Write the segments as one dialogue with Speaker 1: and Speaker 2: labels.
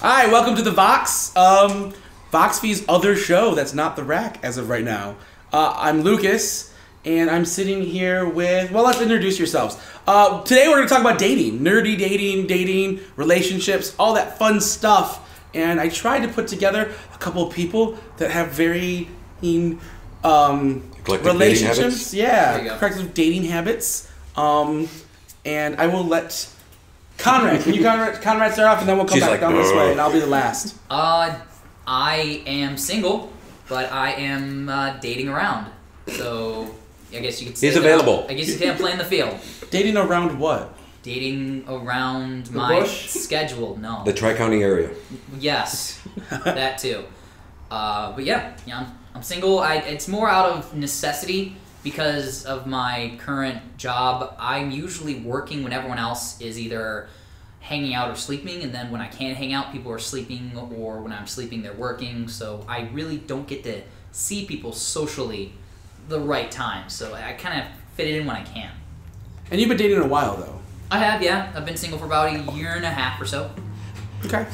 Speaker 1: Hi, welcome to the Vox. VoxVii's other show that's not the rack as of right now. I'm Lucas, and I'm sitting here with, well, let's introduce yourselves. Today we're going to talk about dating. Nerdy dating, relationships, all that fun stuff. And I tried to put together a couple of people that have varying relationships. Yeah, corrective dating habits. And I will let Conrad, can you Conrad start off, and then we'll come back down this way, and I'll be the last.
Speaker 2: I am single, but I am dating around. So I guess you could say
Speaker 3: he's available.
Speaker 2: I guess you can play in the field.
Speaker 1: Dating around what?
Speaker 2: Dating around
Speaker 4: the
Speaker 2: my
Speaker 4: bush?
Speaker 2: schedule. No.
Speaker 3: The Tri-County area.
Speaker 2: Yes, that too. But yeah, I'm single. It's more out of necessity because of my current job. I'm usually working when everyone else is either hanging out or sleeping, and then when I can't hang out, people are sleeping, or when I'm sleeping, they're working. So I really don't get to see people socially the right time. So I kind of fit it in when I can.
Speaker 1: And you've been dating a while, though.
Speaker 2: I have, yeah. I've been single for about a year and a half or so.
Speaker 1: Okay.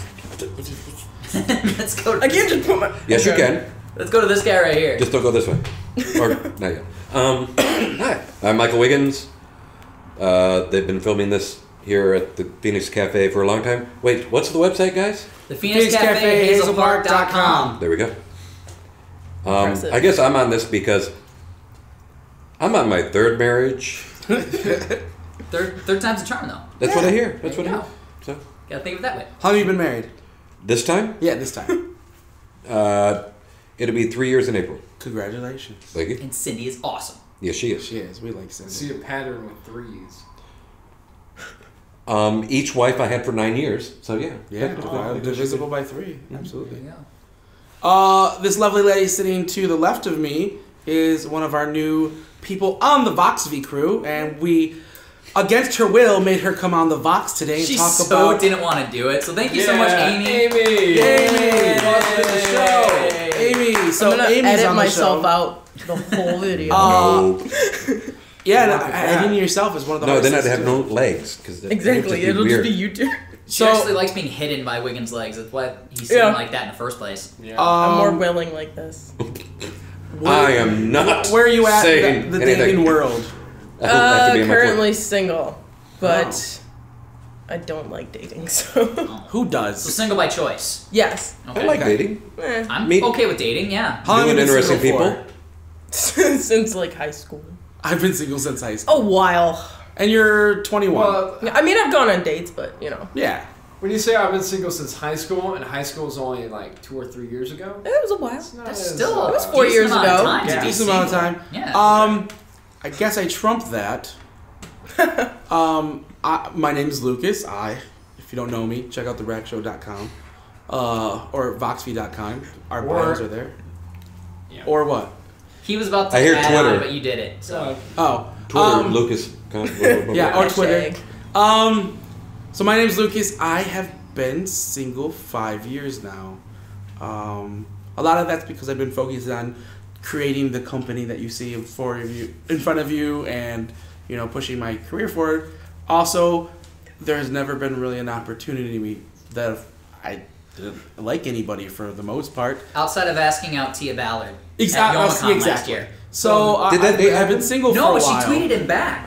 Speaker 2: Let's go.
Speaker 1: I can't just put my...
Speaker 3: Yes, you can.
Speaker 2: Let's go to this guy right here.
Speaker 3: Just don't go this way. Or, not yet. Hi, I'm Michael Wiggins. They've been filming this here at the Phoenix Cafe for a long time. Wait, what's the website, guys?
Speaker 2: The Phoenix Cafe, hazelpark.com.
Speaker 3: There we go. I guess I'm on this because I'm on my third marriage.
Speaker 2: Third time's a charm, though.
Speaker 3: That's what I hear. That's what I hear. So,
Speaker 2: Gotta think of it that way.
Speaker 1: How long have you been married?
Speaker 3: this time?
Speaker 1: Yeah, this time.
Speaker 3: It'll be 3 years in April.
Speaker 1: Congratulations.
Speaker 3: Thank you.
Speaker 2: And Cindy is awesome.
Speaker 3: Yes, she is.
Speaker 1: She is. We like Cindy.
Speaker 4: See a pattern with threes.
Speaker 3: Each wife I had for 9 years. So yeah.
Speaker 1: Yeah, divisible by 3. Absolutely.
Speaker 2: There you go.
Speaker 1: This lovely lady sitting to the left of me is one of our new people on the VoxVii crew, and we, against her will, made her come on the Vox today and
Speaker 2: She
Speaker 1: talk
Speaker 2: so
Speaker 1: about...
Speaker 2: didn't want to do it, so thank you so much, Amy.
Speaker 1: Amy!
Speaker 4: Welcome to the show.
Speaker 1: Amy! So
Speaker 5: I'm gonna
Speaker 1: Amy's
Speaker 5: edit
Speaker 1: on the
Speaker 5: myself
Speaker 1: show.
Speaker 5: out the whole video.
Speaker 1: Yeah, no, editing yourself is one of the
Speaker 3: No,
Speaker 1: hardest
Speaker 3: then I'd
Speaker 1: things
Speaker 3: have
Speaker 1: to
Speaker 3: no
Speaker 1: do.
Speaker 3: legs. Cause
Speaker 5: Exactly, it'll
Speaker 3: weird.
Speaker 5: just be YouTube.
Speaker 2: She actually likes being hidden by Wiggins' legs. That's why he's sitting like that in the first place.
Speaker 4: Yeah.
Speaker 5: I'm more willing like this.
Speaker 3: I am not.
Speaker 1: Where are you at
Speaker 3: saying
Speaker 1: in the
Speaker 3: anything.
Speaker 1: dating world?
Speaker 3: I don't have to be in my
Speaker 5: Currently single, but I don't like dating, so
Speaker 1: Who
Speaker 2: So
Speaker 1: does?
Speaker 2: single by choice.
Speaker 5: yes.
Speaker 2: Okay.
Speaker 3: I like dating.
Speaker 2: I'm
Speaker 3: Me-
Speaker 2: okay with dating, yeah.
Speaker 1: How long have
Speaker 3: Doing
Speaker 1: you been
Speaker 3: interesting
Speaker 1: single
Speaker 3: people.
Speaker 1: for?
Speaker 5: Since like high school.
Speaker 1: I've been single since high school.
Speaker 5: A while.
Speaker 1: And you're 21.
Speaker 4: Well,
Speaker 5: I mean, I've gone on dates, but you know,
Speaker 1: Yeah.
Speaker 4: when you say I've been single since high school, and high school is only like 2 or 3 years ago,
Speaker 5: it was a while.
Speaker 4: it's not
Speaker 2: That's
Speaker 4: as,
Speaker 2: still
Speaker 5: It was
Speaker 2: a
Speaker 5: 4
Speaker 2: decent
Speaker 5: years
Speaker 2: amount of
Speaker 5: ago.
Speaker 2: time to
Speaker 1: Yeah,
Speaker 2: be
Speaker 1: decent amount of
Speaker 2: single.
Speaker 1: time.
Speaker 2: Yeah.
Speaker 1: I guess I trumped that. My name is Lucas. If you don't know me, check out therackshow.com or VoxVii.com. Our bios are there.
Speaker 4: Yeah.
Speaker 1: Or what?
Speaker 2: He was about to
Speaker 3: I hear
Speaker 2: add
Speaker 3: Twitter.
Speaker 2: on, but you did it. So
Speaker 1: Oh.
Speaker 3: Twitter, Lucas.
Speaker 1: Yeah, or
Speaker 5: Hashtag.
Speaker 1: Twitter. So my name's Lucas. I have been single 5 years now. A lot of that's because I've been focused on creating the company that you see in front of you, and pushing my career forward. Also, there has never been really an opportunity that I didn't like anybody for the most part.
Speaker 2: outside of asking out Tia Ballard
Speaker 1: Exactly.
Speaker 2: at YomaCon last year.
Speaker 1: So
Speaker 3: Did that date
Speaker 1: I've been
Speaker 3: happen?
Speaker 1: single
Speaker 2: No,
Speaker 1: for a
Speaker 2: but
Speaker 1: while.
Speaker 2: she tweeted him back.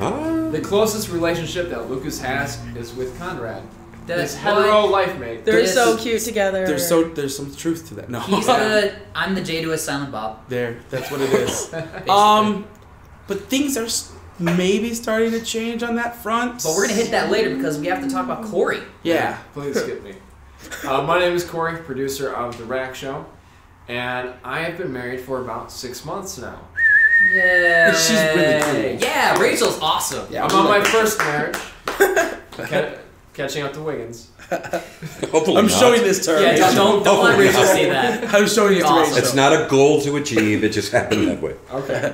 Speaker 4: the closest relationship that Lucas has is with Conrad.
Speaker 2: That's
Speaker 4: His hetero life mate.
Speaker 5: They're
Speaker 2: This-
Speaker 5: so cute together.
Speaker 1: There's some truth to that. No,
Speaker 2: I'm the J to his Silent Bob.
Speaker 1: there. That's what it is. But things are maybe starting to change on that front.
Speaker 2: But we're gonna hit that later because we have to talk about Corey.
Speaker 1: Yeah.
Speaker 4: Please skip me. My name is Corey, producer of The VOX Show, and I have been married for about 6 months now.
Speaker 2: Yeah.
Speaker 1: She's really cool.
Speaker 2: Yeah, Rachel's awesome.
Speaker 1: Yeah,
Speaker 4: I'm on my first marriage. Catching up to Wiggins.
Speaker 3: Hopefully
Speaker 1: I'm
Speaker 3: not.
Speaker 1: showing this to her.
Speaker 2: Yeah, don't let Rachel see that.
Speaker 1: I'm showing it to
Speaker 2: Awesome.
Speaker 1: Rachel.
Speaker 3: It's not a goal to achieve. It just happened that way.
Speaker 4: Okay.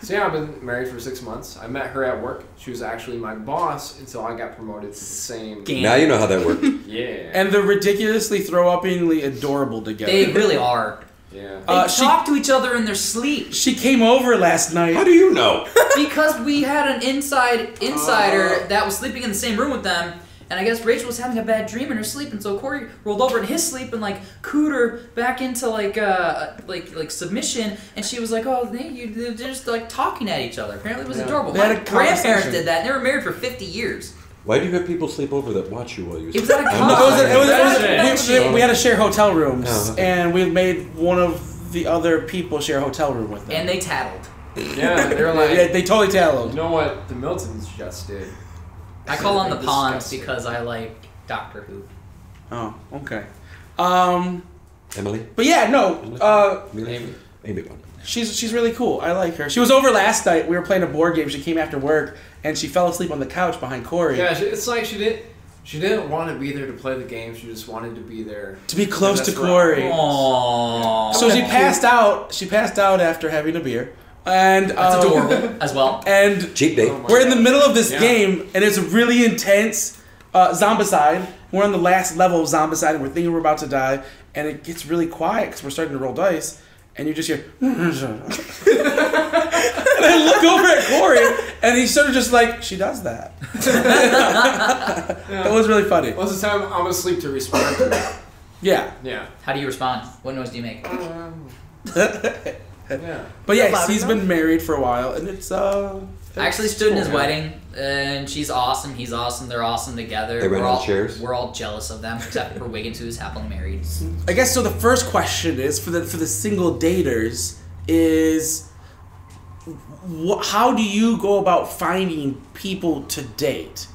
Speaker 4: So yeah, I've been married for 6 months. I met her at work. She was actually my boss until I got promoted to the same.
Speaker 2: Damn.
Speaker 3: Now you know how that worked.
Speaker 4: Yeah.
Speaker 1: And they're ridiculously throw-uppingly adorable together.
Speaker 2: They really are.
Speaker 4: Yeah.
Speaker 2: They
Speaker 1: She-
Speaker 2: talk to each other in their sleep.
Speaker 1: She came over last night.
Speaker 3: How do you know?
Speaker 2: Because we had an insider that was sleeping in the same room with them, And I guess Rachel was having a bad dream in her sleep, and so Corey rolled over in his sleep and like cooed her back into like submission, and she was like, "Oh, they're just like talking at each other." Apparently, it was adorable.
Speaker 1: They had
Speaker 2: My
Speaker 1: a
Speaker 2: grandparents
Speaker 1: conversation.
Speaker 2: did that, and they were married for 50 years.
Speaker 3: Why do you have people sleep over that watch you while you
Speaker 2: It
Speaker 3: sleep?
Speaker 2: was at a
Speaker 3: I'm not-
Speaker 2: con.
Speaker 1: We had to share hotel rooms,
Speaker 3: Oh, okay.
Speaker 1: and we made one of the other people share a hotel room with them.
Speaker 2: And they tattled.
Speaker 4: Yeah, they're like,
Speaker 1: Yeah, they totally
Speaker 4: you
Speaker 1: tattled.
Speaker 4: know what the Miltons just did?
Speaker 2: I call them the Pawns
Speaker 4: Disgusting.
Speaker 2: because I like Doctor Who.
Speaker 1: Oh, okay.
Speaker 3: Emily?
Speaker 1: But yeah, no.
Speaker 3: Maybe. Maybe one.
Speaker 1: She's really cool. I like her. She was over last night. We were playing a board game. She came after work, and she fell asleep on the couch behind Corey.
Speaker 4: Yeah, it's like she didn't want to be there to play the game. She just wanted to be there
Speaker 1: To be close to
Speaker 4: That's right.
Speaker 1: Corey.
Speaker 2: Aww.
Speaker 1: So she passed out. She passed out after having a beer, and
Speaker 2: That's adorable as well.
Speaker 1: And
Speaker 3: Cheap date.
Speaker 4: Oh my
Speaker 1: we're in the
Speaker 4: God.
Speaker 1: middle of this
Speaker 4: Yeah.
Speaker 1: game, and it's a really intense zombicide. We're on the last level of zombicide, and we're thinking we're about to die, and it gets really quiet because we're starting to roll dice, and you just hear. And I look over at Corey, and he's sort of just like, she does that. That was really funny.
Speaker 4: Most of the time, I'm asleep to respond to that.
Speaker 1: Yeah.
Speaker 4: Yeah.
Speaker 2: How do you respond? What noise do you make?
Speaker 4: Yeah.
Speaker 1: But yeah,
Speaker 5: Loud
Speaker 1: he's
Speaker 5: enough?
Speaker 1: been married for a while, and it's
Speaker 2: I actually stood in his
Speaker 1: cool.
Speaker 2: wedding, and she's awesome. He's awesome. They're awesome together.
Speaker 3: They ran
Speaker 2: we're
Speaker 3: on
Speaker 2: all
Speaker 3: chairs?
Speaker 2: We're all jealous of them, except for Wiggins, who is happily married.
Speaker 1: I guess so. The first question is for the single daters is how do you go about finding people to date?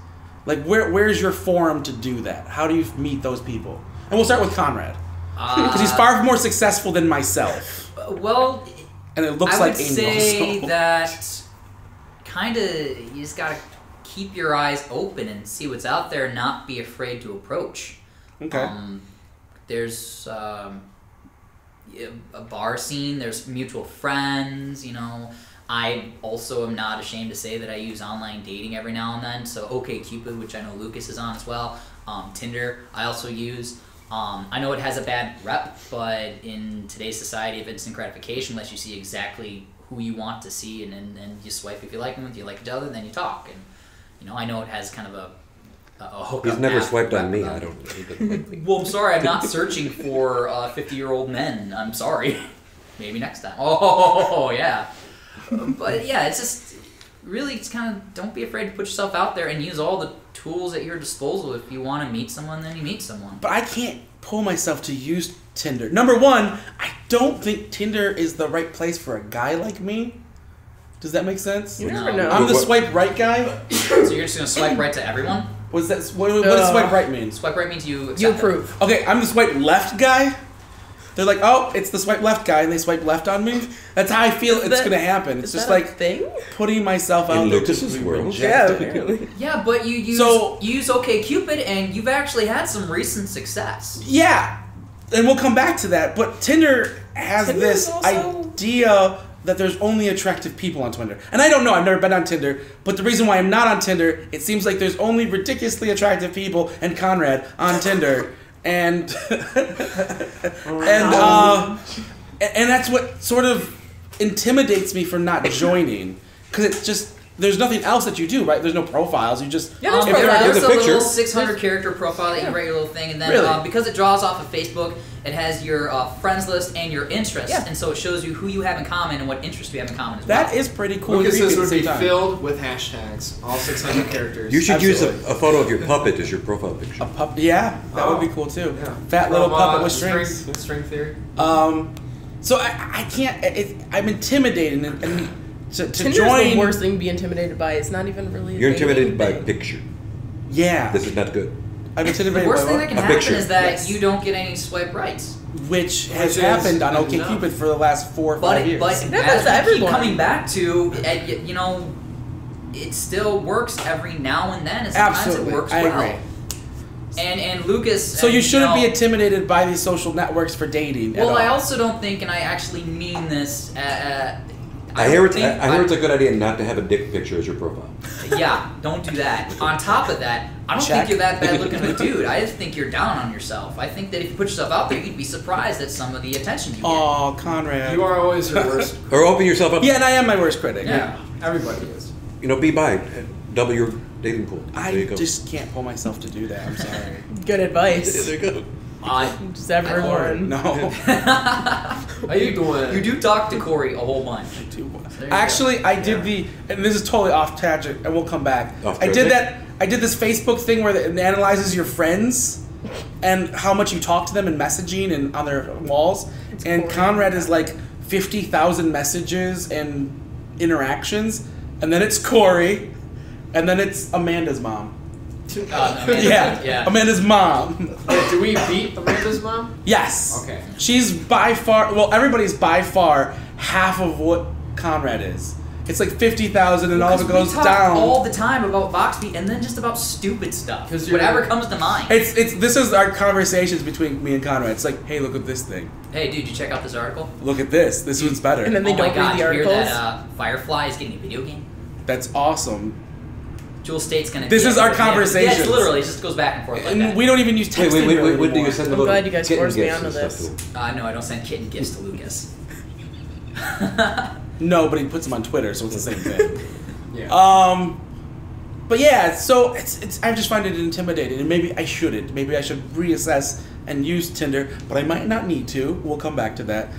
Speaker 1: Like where's your forum to do that? How do you meet those people? And we'll start with Conrad because he's far more successful than myself,
Speaker 2: Well,
Speaker 1: and it looks
Speaker 2: I
Speaker 1: like
Speaker 2: would
Speaker 1: Angel.
Speaker 2: say
Speaker 1: so.
Speaker 2: that kind of you just gotta keep your eyes open and see what's out there, and not be afraid to approach.
Speaker 1: Okay.
Speaker 2: There's a bar scene. There's mutual friends. You know, I also am not ashamed to say that I use online dating every now and then. So OkCupid, which I know Lucas is on as well. Tinder, I also use. I know it has a bad rep, but in today's society of instant gratification, lets you see exactly who you want to see, and you swipe if you like them, if you like each other, then you talk. And you know, I know it has kind of a hookup.
Speaker 3: He's never
Speaker 2: app
Speaker 3: swiped on
Speaker 2: rep
Speaker 3: me.
Speaker 2: about
Speaker 3: I
Speaker 2: it.
Speaker 3: don't. He doesn't like me.
Speaker 2: Well, I'm sorry, I'm not searching for 50-year-old men. I'm sorry. Maybe next time. Oh, yeah. But yeah, it's just really, it's kind of, don't be afraid to put yourself out there and use all the tools at your disposal. If you want to meet someone, then you meet someone.
Speaker 1: But I can't pull myself to use Tinder. Number one, I don't think Tinder is the right place for a guy like me. Does that make sense?
Speaker 5: You
Speaker 2: No.
Speaker 5: never know.
Speaker 1: I'm the
Speaker 3: What-
Speaker 1: swipe right guy.
Speaker 2: So you're just going to swipe right to everyone?
Speaker 1: What does swipe right mean?
Speaker 2: Swipe right means you accept
Speaker 5: You
Speaker 2: it.
Speaker 5: approve.
Speaker 1: Okay, I'm the swipe left guy. They're like, oh, it's the swipe left guy, and they swipe left on me. That's how I feel it's
Speaker 5: that-
Speaker 1: gonna happen. It's
Speaker 5: Is
Speaker 1: just
Speaker 5: that a
Speaker 1: like
Speaker 5: thing?
Speaker 1: putting myself out
Speaker 3: In
Speaker 1: there
Speaker 3: Lucas's
Speaker 1: to be
Speaker 3: world.
Speaker 5: Yeah,
Speaker 1: rejected.
Speaker 5: apparently.
Speaker 2: Yeah, but you use OkCupid, and you've actually had some recent success.
Speaker 1: Yeah, and we'll come back to that. But Tinder has
Speaker 5: Tinder
Speaker 1: this
Speaker 5: is also-
Speaker 1: idea that there's only attractive people on Tinder. And I don't know, I've never been on Tinder, but the reason why I'm not on Tinder, it seems like there's only ridiculously attractive people and Conrad on Tinder. And and that's what sort of intimidates me from not joining. Because it's just, there's nothing else that you do, right? There's no profiles. You just...
Speaker 5: Yeah, there's
Speaker 1: if you're-
Speaker 5: profiles.
Speaker 2: There's
Speaker 3: There's
Speaker 2: a
Speaker 3: a picture.
Speaker 2: little 600 character profile that you write your little thing, and then
Speaker 1: Really?
Speaker 2: because it draws off of Facebook, it has your friends list and your interests,
Speaker 5: Yeah.
Speaker 2: and so it shows you who you have in common and what interests you have in common as well.
Speaker 1: That is pretty cool. and
Speaker 4: Lucas's
Speaker 1: creepy at
Speaker 4: would
Speaker 1: the
Speaker 4: be
Speaker 1: same time.
Speaker 4: filled with hashtags, all 600 characters.
Speaker 3: You should use
Speaker 1: Absolutely.
Speaker 3: a photo of your puppet as your profile picture.
Speaker 1: A pup, yeah, that would be
Speaker 4: Oh.
Speaker 1: cool too.
Speaker 4: Yeah.
Speaker 1: Fat little
Speaker 4: From,
Speaker 1: puppet with strings.
Speaker 4: String theory.
Speaker 1: So I can't. I'm intimidated, and to
Speaker 5: Tinder's
Speaker 1: join.
Speaker 5: the worst thing to be intimidated by. It's not even really. a
Speaker 3: You're
Speaker 5: dating
Speaker 3: intimidated by a
Speaker 5: thing.
Speaker 3: picture.
Speaker 1: Yeah,
Speaker 3: This is not good.
Speaker 1: I'm
Speaker 2: the
Speaker 1: intimidated
Speaker 2: worst
Speaker 1: by
Speaker 2: thing
Speaker 1: what?
Speaker 2: that can
Speaker 3: A
Speaker 2: happen
Speaker 3: picture.
Speaker 2: is that
Speaker 1: Yes.
Speaker 2: you don't get any swipe rights.
Speaker 1: Which has
Speaker 4: Which is
Speaker 1: happened on
Speaker 4: enough.
Speaker 1: OkCupid for the last 4 or 5
Speaker 2: But
Speaker 1: years.
Speaker 2: but
Speaker 5: That
Speaker 2: as
Speaker 5: happens to
Speaker 2: we keep
Speaker 5: everyone.
Speaker 2: coming back to, you know, it still works every now and then. And sometimes
Speaker 1: Absolutely,
Speaker 2: it works
Speaker 1: I
Speaker 2: well.
Speaker 1: agree.
Speaker 2: And Lucas.
Speaker 1: So you shouldn't
Speaker 2: know,
Speaker 1: be intimidated by these social networks for dating.
Speaker 2: Well,
Speaker 1: at
Speaker 2: I
Speaker 1: all.
Speaker 2: also don't think, and I actually mean this.
Speaker 3: I hear it's a good idea not to have a dick picture as your profile.
Speaker 2: Yeah, don't do that. On top of that, I don't
Speaker 1: Check.
Speaker 2: think you're that bad looking of a dude. I just think you're down on yourself. I think that if you put yourself out there, you'd be surprised at some of the attention you get.
Speaker 1: Oh, Conrad.
Speaker 4: You are always your worst.
Speaker 3: Or open yourself up.
Speaker 1: Yeah, and I am my worst critic.
Speaker 2: Yeah.
Speaker 4: Everybody is.
Speaker 3: You know, be bi. Double your dating pool. There
Speaker 1: I
Speaker 3: you go.
Speaker 1: just can't pull myself to do that. I'm sorry.
Speaker 5: Good advice.
Speaker 3: There you go.
Speaker 5: Just everyone.
Speaker 1: No.
Speaker 4: How you doing?
Speaker 2: You do talk to Corey a whole bunch. There you
Speaker 1: Actually, I did and this is totally off tangent, and we'll come back.
Speaker 3: Off
Speaker 1: I did
Speaker 3: tangent?
Speaker 1: that. I did this Facebook thing where it analyzes your friends and how much you talk to them in messaging and on their walls. And
Speaker 5: boring.
Speaker 1: Conrad is like 50,000 messages and interactions, and then it's Corey, and then it's Amanda's mom.
Speaker 2: Yeah.
Speaker 1: Amanda's mom.
Speaker 4: Wait, do we beat Amanda's mom?
Speaker 1: Yes.
Speaker 4: Okay.
Speaker 1: She's by far, everybody's by far half of what Conrad is. It's like 50,000 and all of it goes
Speaker 2: we talk
Speaker 1: down.
Speaker 2: all the time about VoxVii and then just about stupid stuff.
Speaker 4: 'Cause you're-
Speaker 2: Whatever comes to mind.
Speaker 1: This is our conversations between me and Conrad. It's like, hey, look at this thing.
Speaker 2: Hey, dude, you check out this article?
Speaker 1: Look at this. This one's better.
Speaker 5: And then they
Speaker 2: Oh my
Speaker 5: don't
Speaker 2: god,
Speaker 5: read the
Speaker 2: you hear
Speaker 5: articles.
Speaker 2: that Firefly is getting a video game?
Speaker 1: That's awesome.
Speaker 2: Jewel State's gonna...
Speaker 1: This is our
Speaker 2: Yeah,
Speaker 1: conversations.
Speaker 2: it's literally, it just goes back and forth like
Speaker 1: And
Speaker 2: that.
Speaker 1: we don't even use texting really
Speaker 3: When do you
Speaker 1: anymore.
Speaker 3: send the
Speaker 5: I'm
Speaker 3: little
Speaker 5: glad you guys
Speaker 3: kitten
Speaker 5: forced me
Speaker 3: gifts
Speaker 5: onto
Speaker 3: and stuff
Speaker 5: this.
Speaker 3: to them?
Speaker 2: No, I don't send kitten gifts to Lucas.
Speaker 1: No, but he puts them on Twitter, so it's the same thing.
Speaker 4: Yeah.
Speaker 1: But yeah, so it's I just find it intimidating, and maybe I shouldn't. Maybe I should reassess and use Tinder, but I might not need to. We'll come back to that.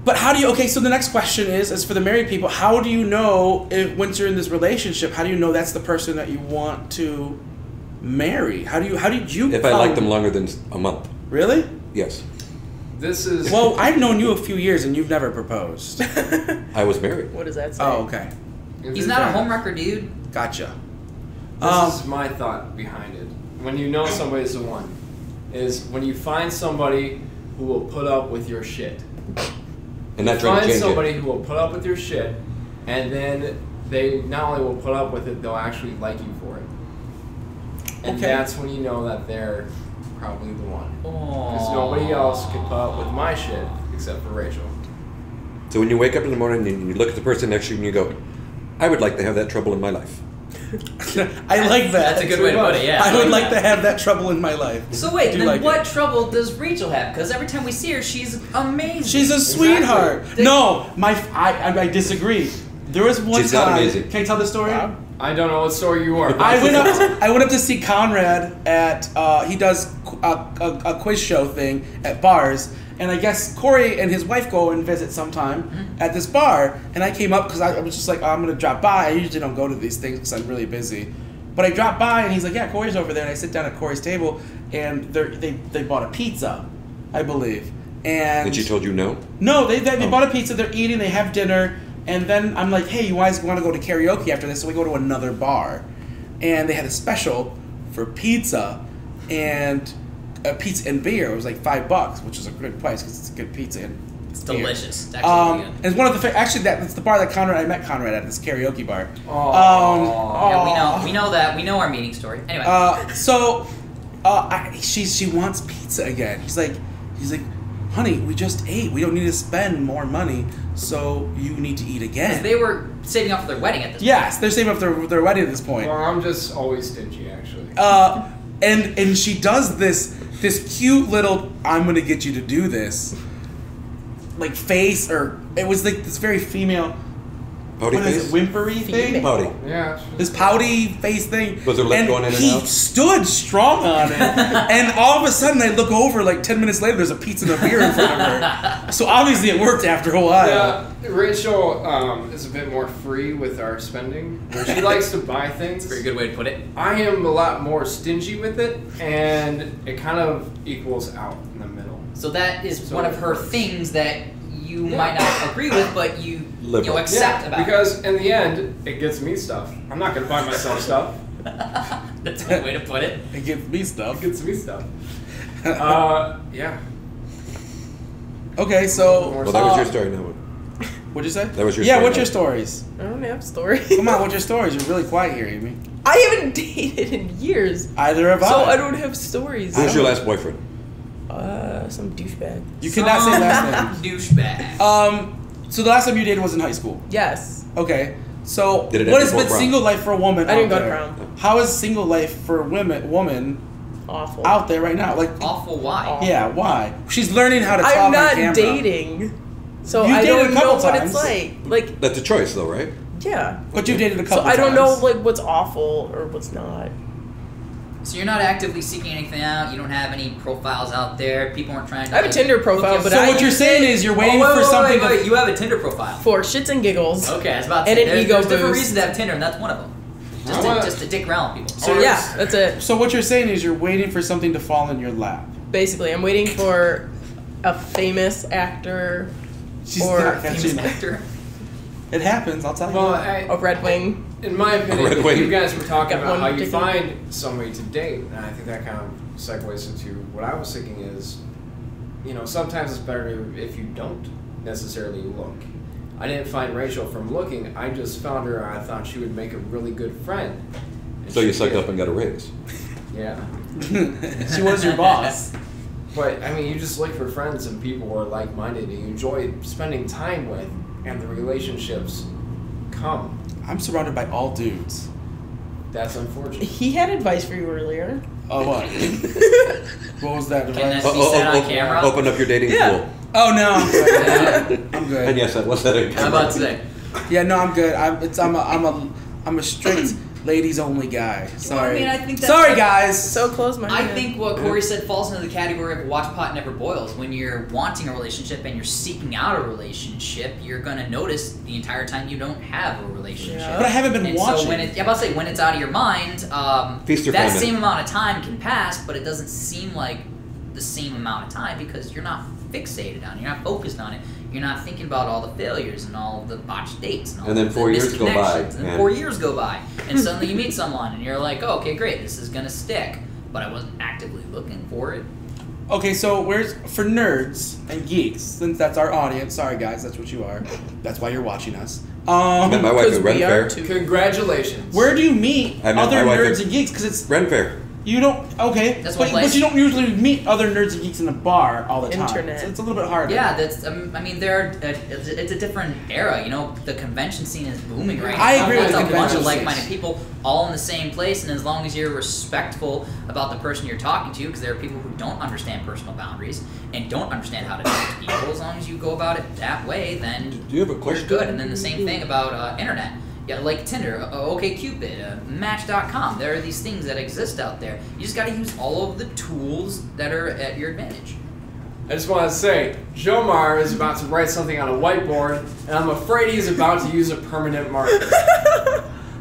Speaker 1: But how do you? Okay, so the next question is for the married people. How do you know if once you're in this relationship? How do you know that's the person that you want to marry? How did you?
Speaker 3: If I like them longer than a month.
Speaker 1: Really?
Speaker 3: Yes.
Speaker 4: This is...
Speaker 1: Well, I've known you a few years, and you've never proposed.
Speaker 3: I was married.
Speaker 5: What does that say?
Speaker 1: Oh, okay,
Speaker 2: He's not a homewrecker, dude.
Speaker 1: gotcha.
Speaker 4: This is my thought behind it. When you know somebody's the one, is when you find somebody who will put up with your shit.
Speaker 3: And not trying to
Speaker 4: Find
Speaker 3: change
Speaker 4: somebody
Speaker 3: it.
Speaker 4: who will put up with your shit, and then they not only will put up with it, they'll actually like you for it. And
Speaker 1: Okay.
Speaker 4: that's when you know that they're probably the one. Because
Speaker 2: Aww.
Speaker 4: nobody else can put up with my shit except for Rachel.
Speaker 3: So when you wake up in the morning and you look at the person next to you and you go, I would like to have that trouble in my life.
Speaker 1: I like that.
Speaker 2: That's a good way to put it, yeah.
Speaker 1: I would like to have that trouble in my life.
Speaker 2: So wait,
Speaker 1: Do
Speaker 2: then
Speaker 1: like
Speaker 2: what
Speaker 1: it.
Speaker 2: trouble does Rachel have? Because every time we see her, she's amazing.
Speaker 1: She's a sweetheart.
Speaker 2: Exactly.
Speaker 1: No, I disagree. There was one
Speaker 3: She's
Speaker 1: time.
Speaker 3: not amazing.
Speaker 1: Can I tell the story?
Speaker 5: Wow.
Speaker 4: I don't know what story you are.
Speaker 1: I went up to see Conrad at he does a quiz show thing at bars, and I guess Corey and his wife go and visit sometime at this bar, and I came up because I was just like, oh, I'm gonna drop by. I usually don't go to these things because I'm really busy, but I dropped by and he's like, yeah, Corey's over there, and I sit down at Corey's table, and they bought a pizza, I believe, and
Speaker 3: And she told you no?
Speaker 1: no, they bought a pizza. They're eating. They have dinner, and then I'm like, "Hey, you guys want to go to karaoke after this?" So we go to another bar, and they had a special for pizza, and pizza and beer. It was like $5, which is a good price because it's a good pizza and
Speaker 2: It's
Speaker 1: beer.
Speaker 2: delicious. It's actually really good.
Speaker 1: And it's one of the actually that's the bar that I met Conrad at, this karaoke bar.
Speaker 2: Yeah, we know that. We know our meeting story. Anyway.
Speaker 1: She wants pizza again. He's like, honey, we just ate. We don't need to spend more money, so you need to eat again.
Speaker 2: They were saving up for their wedding at this
Speaker 1: Yes, they're saving up their wedding at this point.
Speaker 4: Well, I'm just always stingy, actually.
Speaker 1: And she does this cute little I'm gonna get you to do this like face, or it was like this very female
Speaker 3: Pouty
Speaker 1: what is
Speaker 3: face?
Speaker 1: it, whimpery thing?
Speaker 3: Pouty.
Speaker 4: Yeah.
Speaker 1: This pouty face thing.
Speaker 3: Was her lip
Speaker 1: and
Speaker 3: going in and
Speaker 1: he
Speaker 3: out?
Speaker 1: stood strong on it. And all of a sudden I look over like 10 minutes later, there's a pizza and a beer in front of her. So obviously it worked after a while.
Speaker 4: Yeah, Rachel is a bit more free with our spending. When she likes to buy things.
Speaker 2: That's a very good way to put it.
Speaker 4: I am a lot more stingy with it, and it kind of equals out in the middle.
Speaker 2: So that is
Speaker 4: So
Speaker 2: one of
Speaker 4: it
Speaker 2: her
Speaker 4: works.
Speaker 2: things that you might not agree with, but you
Speaker 3: Liberal.
Speaker 2: accept about.
Speaker 4: because in the end, it gets me stuff. I'm not gonna buy myself stuff.
Speaker 2: That's a good way to put it.
Speaker 1: It gives me stuff.
Speaker 4: It gets me stuff. Yeah.
Speaker 1: Okay, so
Speaker 3: Well, that was your story now.
Speaker 1: what'd you say?
Speaker 3: That was your
Speaker 1: Yeah,
Speaker 3: story,
Speaker 1: what's your
Speaker 3: right?
Speaker 1: stories?
Speaker 5: I don't have stories.
Speaker 1: Come on, what's your stories? You're really quiet here, Amy.
Speaker 5: I haven't dated in years.
Speaker 1: Either have
Speaker 5: So
Speaker 1: I.
Speaker 5: I don't have stories.
Speaker 3: Who's your last boyfriend?
Speaker 5: Some douchebag.
Speaker 1: You cannot say last name.
Speaker 2: Douchebag.
Speaker 1: So the last time you dated was in high school.
Speaker 5: Yes.
Speaker 1: Okay. So
Speaker 3: Did it
Speaker 1: what
Speaker 3: end
Speaker 1: has
Speaker 3: before
Speaker 1: been
Speaker 3: prom?
Speaker 1: single life for a woman?
Speaker 5: I didn't
Speaker 1: out
Speaker 5: go to
Speaker 1: there?
Speaker 5: prom.
Speaker 1: How is single life for woman
Speaker 5: Awful.
Speaker 1: out there right now? Like,
Speaker 2: Awful. Why?
Speaker 1: yeah, why? She's learning how to talk
Speaker 5: I'm
Speaker 1: on
Speaker 5: not
Speaker 1: camera.
Speaker 5: dating. So
Speaker 1: You
Speaker 5: I
Speaker 1: dated
Speaker 5: don't
Speaker 1: a couple
Speaker 5: know what
Speaker 1: times.
Speaker 5: it's like. Like,
Speaker 3: That's a choice, though, right?
Speaker 5: Yeah.
Speaker 1: But you've dated a couple
Speaker 5: So I don't know
Speaker 1: times.
Speaker 5: like what's awful or what's not.
Speaker 2: So you're not actively seeking anything out. You don't have any profiles out there. People aren't trying to.
Speaker 5: I have a Tinder profile, but
Speaker 1: So
Speaker 5: I
Speaker 1: what you're
Speaker 5: use
Speaker 1: saying
Speaker 5: it
Speaker 1: is you're waiting for something to...
Speaker 2: You have a Tinder profile.
Speaker 5: for shits and giggles.
Speaker 2: Okay, I was about to
Speaker 5: And
Speaker 2: say,
Speaker 5: an ego
Speaker 2: there's different
Speaker 5: boost.
Speaker 2: reasons to have Tinder, and that's one of them. Just to dick around with people.
Speaker 5: So yeah, that's it.
Speaker 1: So what you're saying is you're waiting for something to fall in your lap.
Speaker 5: Basically, I'm waiting for a famous actor
Speaker 1: She's
Speaker 5: or
Speaker 1: not catching that.
Speaker 2: Actor.
Speaker 1: It happens, I'll tell you.
Speaker 4: Well,
Speaker 5: a Red Wing.
Speaker 4: in my
Speaker 3: Red
Speaker 4: opinion,
Speaker 3: Wing.
Speaker 4: you guys were talking
Speaker 5: Got
Speaker 4: about
Speaker 5: one
Speaker 4: how you
Speaker 5: dick in
Speaker 4: find somebody to date, and I think that kind of segues into what I was thinking is, sometimes it's better if you don't necessarily look. I didn't find Rachel from looking. I just found her. I thought she would make a really good friend. And
Speaker 3: So you
Speaker 4: she
Speaker 3: sucked
Speaker 4: did.
Speaker 3: up and got a raise.
Speaker 4: Yeah.
Speaker 1: She was your boss.
Speaker 4: But, you just look for friends and people who are like-minded and you enjoy spending time with, and the relationships come.
Speaker 1: I'm surrounded by all dudes.
Speaker 4: That's unfortunate.
Speaker 5: He had advice for you earlier.
Speaker 1: Oh, what? What was that
Speaker 2: Can
Speaker 1: advice?
Speaker 2: that be said on camera?
Speaker 3: Open up your dating pool.
Speaker 1: Oh, no. I'm
Speaker 2: Yeah.
Speaker 1: I'm good.
Speaker 3: And yes, that was that.
Speaker 2: I'm about to say.
Speaker 1: Yeah, no, I'm good. I'm a strict ladies only guy. Sorry.
Speaker 2: I think that's
Speaker 1: Sorry, guys.
Speaker 5: So close my
Speaker 2: I think what Corey said falls into the category of watch pot never boils. When you're wanting a relationship and you're seeking out a relationship, you're gonna notice the entire time you don't have a relationship.
Speaker 5: Yeah.
Speaker 1: But I haven't been
Speaker 2: And
Speaker 1: watching.
Speaker 2: so when I'm about to say when it's out of your mind,
Speaker 3: Feast or
Speaker 2: that
Speaker 3: famine.
Speaker 2: same amount of time can pass, but it doesn't seem like the same amount of time because you're not fixated on it. You're not focused on it. You're not thinking about all the failures and all the botched dates and all
Speaker 3: And then
Speaker 2: the
Speaker 3: 4 years go by,
Speaker 2: misconnections. And
Speaker 3: yeah.
Speaker 2: 4 years go by, and suddenly you meet someone and you're like, oh, okay, great, this is gonna stick. But I wasn't actively looking for it.
Speaker 1: Okay, so for nerds and geeks, since that's our audience. Sorry, guys, that's what you are. That's why you're watching us.
Speaker 3: Met my wife
Speaker 5: Because
Speaker 3: at Ren
Speaker 5: we are
Speaker 3: Fair.
Speaker 5: too.
Speaker 4: Congratulations.
Speaker 1: Where do you meet
Speaker 3: I met
Speaker 1: other
Speaker 3: my wife
Speaker 1: nerds
Speaker 3: at-
Speaker 1: and geeks? Because it's
Speaker 3: Ren Fair.
Speaker 1: you don't
Speaker 2: That's one
Speaker 1: but
Speaker 2: place.
Speaker 1: you don't usually meet other nerds and geeks in a bar all the time.
Speaker 5: Internet.
Speaker 1: So it's a little bit harder.
Speaker 2: Yeah, that's. I mean, it's a different era. The convention scene is booming right now.
Speaker 1: I agree with
Speaker 2: It's
Speaker 1: the
Speaker 2: a bunch
Speaker 1: convention
Speaker 2: of
Speaker 1: scene.
Speaker 2: like-minded people all in the same place, and as long as you're respectful about the person you're talking to, because there are people who don't understand personal boundaries and don't understand how to talk to people. As long as you go about it that way, then
Speaker 3: Do you have a question?
Speaker 2: you're good. And then the same thing about internet. Yeah, like Tinder, OkCupid, Match.com. There are these things that exist out there. You just got to use all of the tools that are at your advantage.
Speaker 4: I just want to say, Jomar is about to write something on a whiteboard, and I'm afraid he's about to use a permanent marker.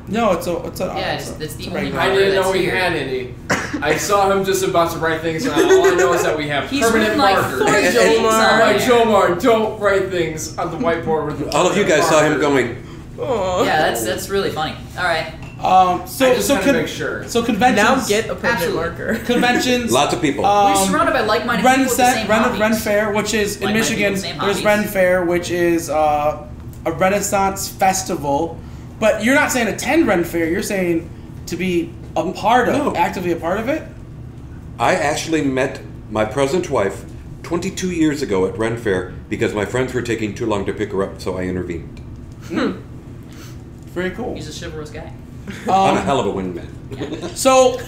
Speaker 1: No, it's an
Speaker 2: Yeah,
Speaker 1: it's
Speaker 2: it's the
Speaker 1: a
Speaker 2: only
Speaker 1: regular-
Speaker 4: I didn't know
Speaker 2: that's
Speaker 4: he
Speaker 2: here.
Speaker 4: had any. I saw him just about to write things on. All I know is that we have
Speaker 2: He's
Speaker 4: permanent
Speaker 2: written like
Speaker 4: markers.
Speaker 2: 4
Speaker 5: And-
Speaker 2: things
Speaker 5: and-
Speaker 2: on
Speaker 4: I'm like,
Speaker 2: there.
Speaker 4: Jomar, don't write things on the whiteboard with the
Speaker 3: All of you guys saw him going.
Speaker 5: Aw.
Speaker 2: Yeah, that's really funny. All right.
Speaker 1: So
Speaker 4: I just
Speaker 1: so
Speaker 4: had to make sure.
Speaker 1: So conventions.
Speaker 5: Now get a permanent
Speaker 2: Absolutely.
Speaker 5: marker.
Speaker 1: conventions.
Speaker 3: Lots of people.
Speaker 2: We're surrounded by like-minded
Speaker 1: Ren
Speaker 2: people with the same hobbies.
Speaker 1: Ren Fair, which is in
Speaker 2: Like-minded
Speaker 1: Michigan.
Speaker 2: people, same
Speaker 1: There's
Speaker 2: hobbies.
Speaker 1: Ren Fair, which is a Renaissance festival. But you're not saying attend Ren Fair. You're saying to be a part of,
Speaker 3: No.
Speaker 1: actively a part of it.
Speaker 3: I actually met my present wife 22 years ago at Ren Fair because my friends were taking too long to pick her up, so I intervened.
Speaker 1: Very cool.
Speaker 2: He's a chivalrous guy.
Speaker 3: I'm a hell of a wingman.
Speaker 1: So,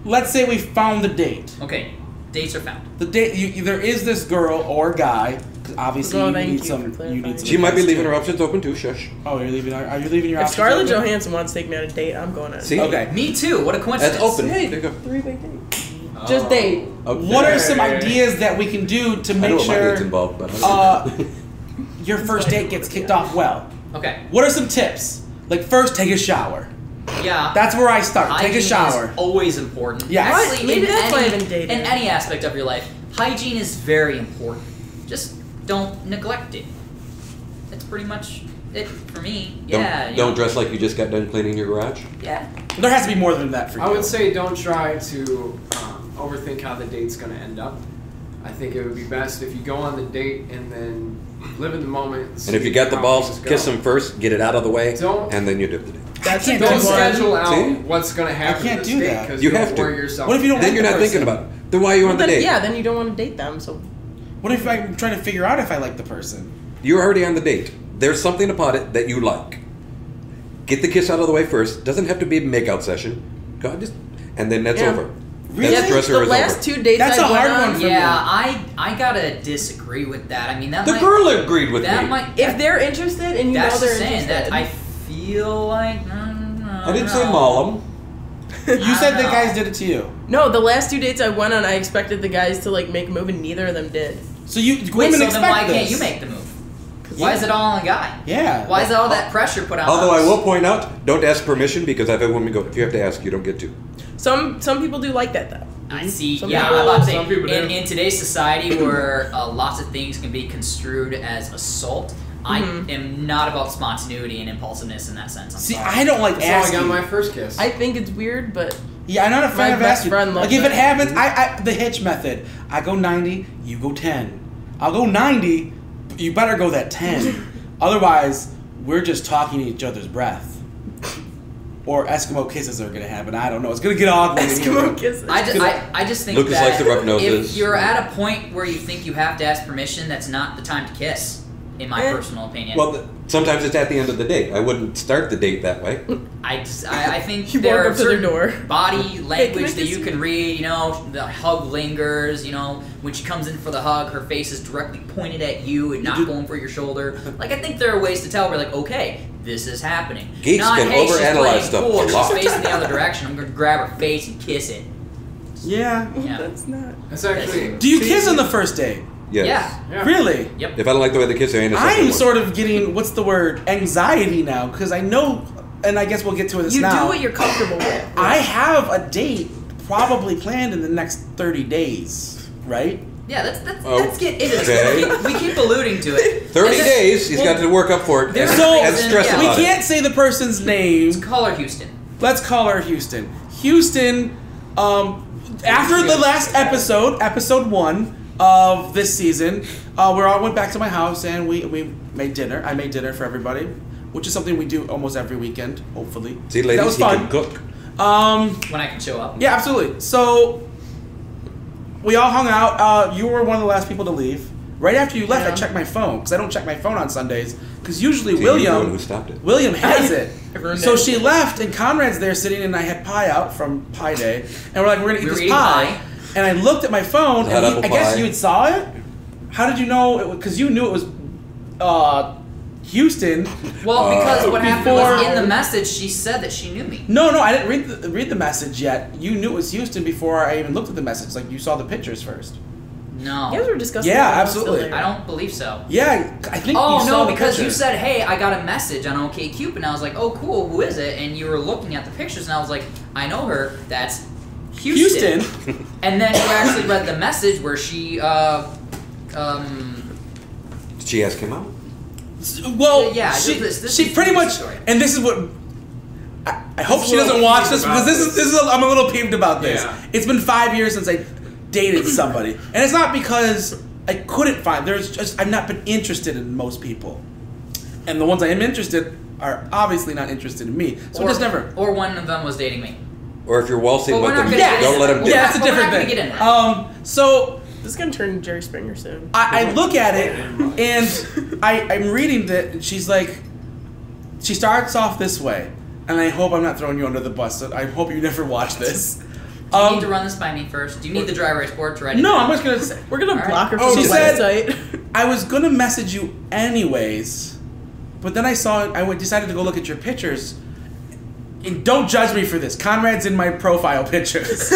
Speaker 1: let's say we found the date.
Speaker 2: Okay, dates are found.
Speaker 1: The date. There is this girl or guy. 'Cause obviously,
Speaker 5: Oh,
Speaker 1: you
Speaker 5: thank
Speaker 1: need
Speaker 5: you
Speaker 1: some.
Speaker 5: for
Speaker 1: You
Speaker 5: clarifying.
Speaker 1: need some.
Speaker 3: She might be leaving her
Speaker 1: hints,
Speaker 3: options open too. Shush.
Speaker 1: too. Oh, you're leaving. Are you leaving your
Speaker 5: If
Speaker 1: options
Speaker 5: Scarlett
Speaker 1: open?
Speaker 5: Johansson wants to take me on a date, I'm going on.
Speaker 3: See?
Speaker 1: Okay.
Speaker 2: Me too. What a coincidence.
Speaker 3: That's open. Hey, there you go.
Speaker 5: 3 big dates. Just date.
Speaker 3: Okay.
Speaker 1: What are some ideas that we can do to
Speaker 3: I know
Speaker 1: make
Speaker 3: what my
Speaker 1: sure
Speaker 3: date's involved, but
Speaker 1: your first date gets kicked off well?
Speaker 2: Okay.
Speaker 1: What are some tips? Like first, take a shower.
Speaker 2: Yeah.
Speaker 1: That's where I start. Take
Speaker 2: Hygiene
Speaker 1: a shower.
Speaker 2: is always important.
Speaker 1: Yes.
Speaker 2: Actually,
Speaker 5: Maybe
Speaker 2: in
Speaker 5: that's why I
Speaker 2: any,
Speaker 5: haven't dated.
Speaker 2: in any aspect of your life, hygiene is very important. Just don't neglect it. That's pretty much it for me. Yeah. you
Speaker 3: don't
Speaker 2: know,
Speaker 3: dress like you just got done cleaning your garage.
Speaker 2: Yeah.
Speaker 1: There has to be more than that for you.
Speaker 4: I would say don't try to overthink how the date's going to end up. I think it would be best if you go on the date and then live in the moment.
Speaker 3: And if you got the balls, kiss them first, get it out of the way,
Speaker 4: Don't-
Speaker 3: and then you do the date.
Speaker 5: That's
Speaker 1: can't
Speaker 5: a
Speaker 4: Don't
Speaker 5: good one.
Speaker 4: schedule out
Speaker 3: See?
Speaker 4: what's going to happen
Speaker 1: can't
Speaker 4: in this
Speaker 1: do
Speaker 4: date
Speaker 1: that.
Speaker 4: because
Speaker 3: You
Speaker 4: you'll
Speaker 3: have to.
Speaker 4: worry yourself.
Speaker 1: What if you don't
Speaker 3: Then
Speaker 1: like
Speaker 3: you're
Speaker 1: the
Speaker 3: not thinking
Speaker 1: person?
Speaker 3: about it. Then why are you on the
Speaker 5: Then,
Speaker 3: date?
Speaker 5: yeah, then you don't want to date them. So
Speaker 1: What if I'm trying to figure out if I like the person?
Speaker 3: You're already on the date. There's something about it that you like. Get the kiss out of the way first. Doesn't have to be a makeout session. Go just, and then that's
Speaker 5: Yeah.
Speaker 3: over.
Speaker 1: Really?
Speaker 3: That stressor
Speaker 5: the
Speaker 3: is
Speaker 5: last
Speaker 3: over.
Speaker 5: 2 dates
Speaker 1: That's
Speaker 5: I
Speaker 1: a
Speaker 5: went
Speaker 1: hard
Speaker 5: on,
Speaker 1: one for
Speaker 2: Yeah, I gotta disagree with that. I mean, that
Speaker 3: The
Speaker 2: might,
Speaker 3: girl agreed with
Speaker 2: that
Speaker 3: me.
Speaker 2: might.
Speaker 5: if they're interested and you
Speaker 2: That's
Speaker 5: know they're
Speaker 2: just saying
Speaker 5: interested,
Speaker 2: that I feel feel like...
Speaker 3: I didn't say maul them.
Speaker 1: You said the guys did it to you.
Speaker 5: No, the last 2 dates I went on, I expected the guys to like make a move, and neither of them did.
Speaker 1: So you
Speaker 2: Wait,
Speaker 1: women
Speaker 2: so
Speaker 1: expect
Speaker 2: then why
Speaker 1: this.
Speaker 2: can't you make the move? Why is it all on the guy?
Speaker 1: Yeah.
Speaker 2: Why is all that pressure put on
Speaker 3: Although I
Speaker 2: us?
Speaker 3: will point out, don't ask permission because I've had women go, if you have to ask, you don't get to.
Speaker 5: Some people do like that though.
Speaker 2: I see.
Speaker 5: Some
Speaker 2: Yeah,
Speaker 5: people-
Speaker 2: I'm about to say,
Speaker 4: some people do.
Speaker 2: in today's society where lots of things can be construed as assault, I am not about spontaneity and impulsiveness in that sense. I'm
Speaker 1: See,
Speaker 2: sorry.
Speaker 1: I don't like
Speaker 4: That's how I
Speaker 1: asking.
Speaker 4: got my first kiss.
Speaker 5: I think it's weird, but
Speaker 1: Yeah, I'm not a fan
Speaker 5: My
Speaker 1: of
Speaker 5: best
Speaker 1: asking.
Speaker 5: friend
Speaker 1: Like
Speaker 5: loves
Speaker 1: if it
Speaker 5: it.
Speaker 1: happens, I the hitch method. I go 90, you go 10. I'll go 90, but you better go that 10. Otherwise, we're just talking to each other's breath. Or Eskimo kisses are gonna happen. I don't know. It's gonna get awkward.
Speaker 5: Eskimo kisses.
Speaker 2: I just think
Speaker 3: Lucas
Speaker 2: that
Speaker 3: likes the rough noses.
Speaker 2: if you're at a point where you think you have to ask permission, that's not the time to kiss, in my personal opinion.
Speaker 3: Well, sometimes it's at the end of the date. I wouldn't start the date that way.
Speaker 2: I think
Speaker 5: You
Speaker 2: there
Speaker 5: walk
Speaker 2: are
Speaker 5: up to their
Speaker 2: certain
Speaker 5: door.
Speaker 2: body language
Speaker 5: I
Speaker 2: that you
Speaker 5: kiss
Speaker 2: can read. You know, the hug lingers. You know, when she comes in for the hug, her face is directly pointed at you and not going for your shoulder. Like, I think there are ways to tell. We're like, okay, this is happening.
Speaker 3: Geeks
Speaker 2: not,
Speaker 3: can
Speaker 2: hey, she's
Speaker 3: overanalyze
Speaker 2: playing
Speaker 3: stuff
Speaker 2: cool,
Speaker 3: a
Speaker 2: she's
Speaker 3: lot.
Speaker 2: facing the other direction. I'm gonna grab her face and kiss it.
Speaker 1: Yeah.
Speaker 2: Yeah.
Speaker 5: That's not.
Speaker 4: That's actually.
Speaker 1: Do you kiss on the first date?
Speaker 3: Yes.
Speaker 2: Yeah.
Speaker 1: Really?
Speaker 2: Yep.
Speaker 3: If I don't like the way they kiss, I ain't a second
Speaker 1: I'm
Speaker 3: one.
Speaker 1: sort of getting what's the word anxiety now because I know, and I guess we'll get to this
Speaker 5: You
Speaker 1: now.
Speaker 5: do what you're comfortable with.
Speaker 1: I have a date probably planned in the next 30 days, right?
Speaker 2: Yeah, let's
Speaker 3: Oh,
Speaker 2: get into this.
Speaker 3: okay.
Speaker 2: We keep alluding to it.
Speaker 3: 30
Speaker 2: And then-
Speaker 3: days, he's
Speaker 2: well,
Speaker 3: got to work up for it.
Speaker 2: there's
Speaker 3: And,
Speaker 2: a
Speaker 3: and
Speaker 2: reason-
Speaker 3: stress
Speaker 2: yeah.
Speaker 1: We
Speaker 3: about it.
Speaker 1: can't say the person's name.
Speaker 2: Call her Houston.
Speaker 1: Let's call her Houston. Houston, after the last episode 1 of this season, we all went back to my house and we made dinner. I made dinner for everybody, which is something we do almost every weekend, hopefully.
Speaker 3: See, ladies,
Speaker 1: that was
Speaker 3: he
Speaker 1: fun.
Speaker 3: can cook.
Speaker 2: When I can show up.
Speaker 1: Yeah, absolutely. So we all hung out. You were one of the last people to leave. Right after you left, I
Speaker 5: Yeah.
Speaker 1: checked my phone because I don't check my phone on Sundays because usually
Speaker 3: See, you're the one
Speaker 1: William
Speaker 3: who stopped it.
Speaker 1: has it.
Speaker 5: I ruined
Speaker 1: So
Speaker 5: it.
Speaker 1: she left, and Conrad's there sitting, and I had pie out from Pie Day, and we're like, we're gonna eat
Speaker 2: We were
Speaker 1: this
Speaker 2: eating
Speaker 1: pie.
Speaker 2: pie.
Speaker 1: And I looked at my phone,
Speaker 3: Hot
Speaker 1: and
Speaker 3: apple
Speaker 1: I guess
Speaker 3: pie.
Speaker 1: you had saw it. How did you know? Because you knew it was Houston.
Speaker 2: Well, because what happened was
Speaker 1: before-
Speaker 2: in the message, she said that she knew me.
Speaker 1: No, I didn't read the message yet. You knew it was Houston before I even looked at the message. Like you saw the pictures first.
Speaker 2: No.
Speaker 5: You guys were discussing.
Speaker 1: Yeah,
Speaker 5: it while I was still
Speaker 1: absolutely.
Speaker 5: there.
Speaker 2: I don't believe so.
Speaker 1: Yeah, I think.
Speaker 2: Oh,
Speaker 1: you saw
Speaker 2: no,
Speaker 1: the
Speaker 2: because you
Speaker 1: picture.
Speaker 2: said, hey, I got a message on OkCupid, and I was like, oh, cool, who is it? And you were looking at the pictures, and I was like, I know her, that's Houston.
Speaker 1: Houston.
Speaker 2: And then you actually read the message where she,
Speaker 3: Did she ask him out?
Speaker 1: Well,
Speaker 2: Yeah,
Speaker 1: she,
Speaker 2: this
Speaker 1: she
Speaker 2: is
Speaker 1: pretty
Speaker 2: the
Speaker 1: much,
Speaker 2: story.
Speaker 1: and this is what. I hope
Speaker 4: This
Speaker 1: she
Speaker 4: is what
Speaker 1: doesn't
Speaker 4: I'm
Speaker 1: watch
Speaker 4: peeved
Speaker 1: this because
Speaker 4: about
Speaker 1: this is I'm a little peeved about this.
Speaker 4: Yeah.
Speaker 1: It's been 5 years since I dated somebody, and it's not because I couldn't find. There's just I've not been interested in most people, and the ones I am interested are obviously not interested in me. So
Speaker 2: or,
Speaker 1: just never.
Speaker 2: or one of them was dating me.
Speaker 3: Or if you're waltzing
Speaker 2: Well,
Speaker 3: with
Speaker 2: we're not
Speaker 3: them,
Speaker 2: gonna get
Speaker 3: don't
Speaker 2: into
Speaker 3: let
Speaker 2: that.
Speaker 3: him
Speaker 2: Well,
Speaker 3: do
Speaker 1: Yeah,
Speaker 3: it.
Speaker 1: that's a
Speaker 2: But we're
Speaker 1: different
Speaker 2: not gonna
Speaker 1: thing.
Speaker 2: get into that.
Speaker 1: So
Speaker 5: This is gonna turn Jerry Springer soon.
Speaker 1: I look at it and I'm reading it, and she's like, she starts off this way, and I hope I'm not throwing you under the bus. So I hope you never watch this.
Speaker 2: Do you need to run this by me first? Do you need the dry erase board to write it
Speaker 1: No,
Speaker 2: down?
Speaker 1: I'm just gonna say.
Speaker 5: We're gonna
Speaker 2: Alright.
Speaker 5: block her
Speaker 1: Oh,
Speaker 5: from
Speaker 1: she
Speaker 5: the
Speaker 1: said-
Speaker 5: website.
Speaker 1: I was gonna message you anyways, but then I saw I decided to go look at your pictures. And don't judge me for this. Conrad's in my profile pictures.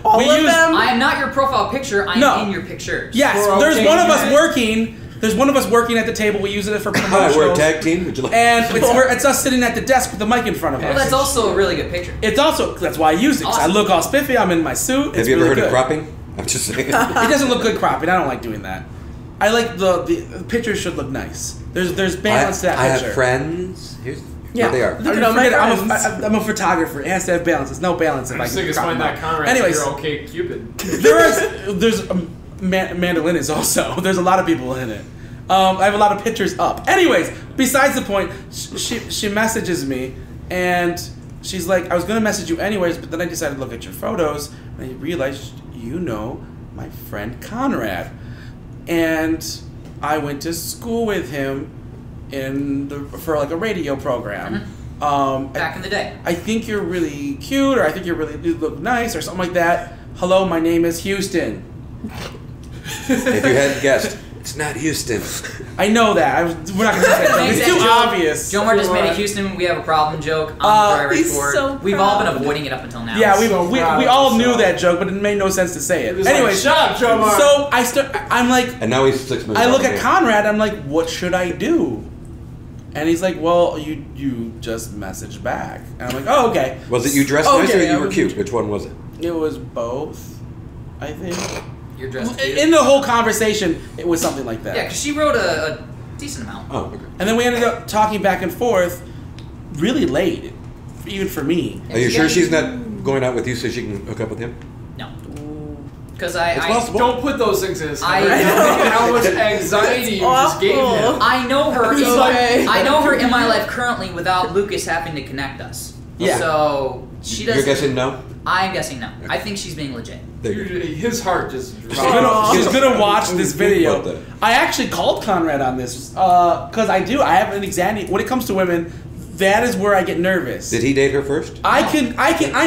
Speaker 5: All
Speaker 1: We
Speaker 5: of
Speaker 1: use-
Speaker 5: them.
Speaker 2: I am not your profile picture, I am
Speaker 1: No.
Speaker 2: in your pictures.
Speaker 1: Yes,
Speaker 4: We're
Speaker 1: there's
Speaker 4: okay,
Speaker 1: one of us
Speaker 4: man.
Speaker 1: working. There's one of us working at the table. We use it for
Speaker 3: Hi,
Speaker 1: promotions.
Speaker 3: we're a tag team. Would you like?
Speaker 1: And it's us sitting at the desk with the mic in front of
Speaker 2: Well,
Speaker 1: us.
Speaker 2: that's also a really good picture.
Speaker 1: It's also that's why I use it. 'Cause
Speaker 2: Awesome.
Speaker 1: I look all spiffy. I'm in my suit.
Speaker 3: Have
Speaker 1: It's
Speaker 3: you ever
Speaker 1: really
Speaker 3: heard of
Speaker 1: good.
Speaker 3: cropping? I'm just saying.
Speaker 1: It doesn't look good cropping. I don't like doing that. I like the pictures should look nice. There's balance to that
Speaker 3: I
Speaker 1: picture.
Speaker 3: have friends. Here
Speaker 5: Yeah.
Speaker 3: they are.
Speaker 5: Look at all my
Speaker 1: Forget it,
Speaker 5: friends.
Speaker 1: I'm a photographer. It has to have balance. There's no balance if
Speaker 4: I'm
Speaker 1: I
Speaker 4: just
Speaker 1: can
Speaker 4: thinking
Speaker 1: crop
Speaker 4: find
Speaker 1: them
Speaker 4: that
Speaker 1: out.
Speaker 4: Conrad.
Speaker 1: Anyways,
Speaker 4: You're okay, Cupid.
Speaker 1: there's mandolin is also. There's a lot of people in it. I have a lot of pictures up. Anyways, besides the point, she messages me and she's like, I was gonna message you anyways, but then I decided to look at your photos and I realized you know my friend Conrad, and I went to school with him for like a radio program.
Speaker 2: Back in the day.
Speaker 1: I think you're really cute, or I think you look nice, or something like that. Hello, my name is Houston.
Speaker 3: If you hadn't guessed, It's not Houston.
Speaker 1: I know that. We're not going to say that. It's too obvious.
Speaker 2: Jomar just made a Houston we have a problem joke on the dry
Speaker 5: he's
Speaker 2: report.
Speaker 5: so
Speaker 2: We've all been
Speaker 5: proud.
Speaker 2: avoiding it up until now.
Speaker 1: Yeah, we
Speaker 4: proud
Speaker 1: all
Speaker 4: of
Speaker 1: knew
Speaker 4: yourself.
Speaker 1: that joke, but it made no sense to say it.
Speaker 4: was
Speaker 1: Anyway,
Speaker 4: like, shut up, Jomar.
Speaker 1: So I'm like,
Speaker 3: And now he's 6 minutes.
Speaker 1: I look
Speaker 3: off
Speaker 1: at
Speaker 3: the
Speaker 1: Conrad. I'm like, what should I do? And he's like, well, you just message back. And I'm like, oh, okay.
Speaker 3: game. Was it you dressed nice or
Speaker 5: Okay,
Speaker 3: you
Speaker 5: I
Speaker 3: were
Speaker 5: was-
Speaker 3: cute? Which one was it?
Speaker 1: It was both, I think.
Speaker 2: You're dressed cute.
Speaker 1: In the whole conversation, it was something like that.
Speaker 2: Yeah, because she wrote a decent amount.
Speaker 3: Oh, okay.
Speaker 1: And then we ended up talking back and forth really late, even for me.
Speaker 3: Are you sure she's not going out with you so she can hook up with him?
Speaker 2: No. Because
Speaker 3: It's possible.
Speaker 4: Don't put those things in his
Speaker 2: I
Speaker 4: head.
Speaker 2: know.
Speaker 4: How much anxiety you just gave him.
Speaker 2: I know her.
Speaker 5: It's
Speaker 2: in
Speaker 5: okay.
Speaker 2: I know her in my life currently without Lucas having to connect us.
Speaker 1: Yeah.
Speaker 2: So she doesn't.
Speaker 3: You're guessing no?
Speaker 2: I'm guessing no. I think she's being legit.
Speaker 3: There you go.
Speaker 4: His heart just
Speaker 1: She's
Speaker 4: dropped.
Speaker 1: gonna watch this video.
Speaker 3: About that.
Speaker 1: I actually called Conrad on this because I have an anxiety when it comes to women. That is where I get nervous.
Speaker 3: Did he date her first?
Speaker 1: I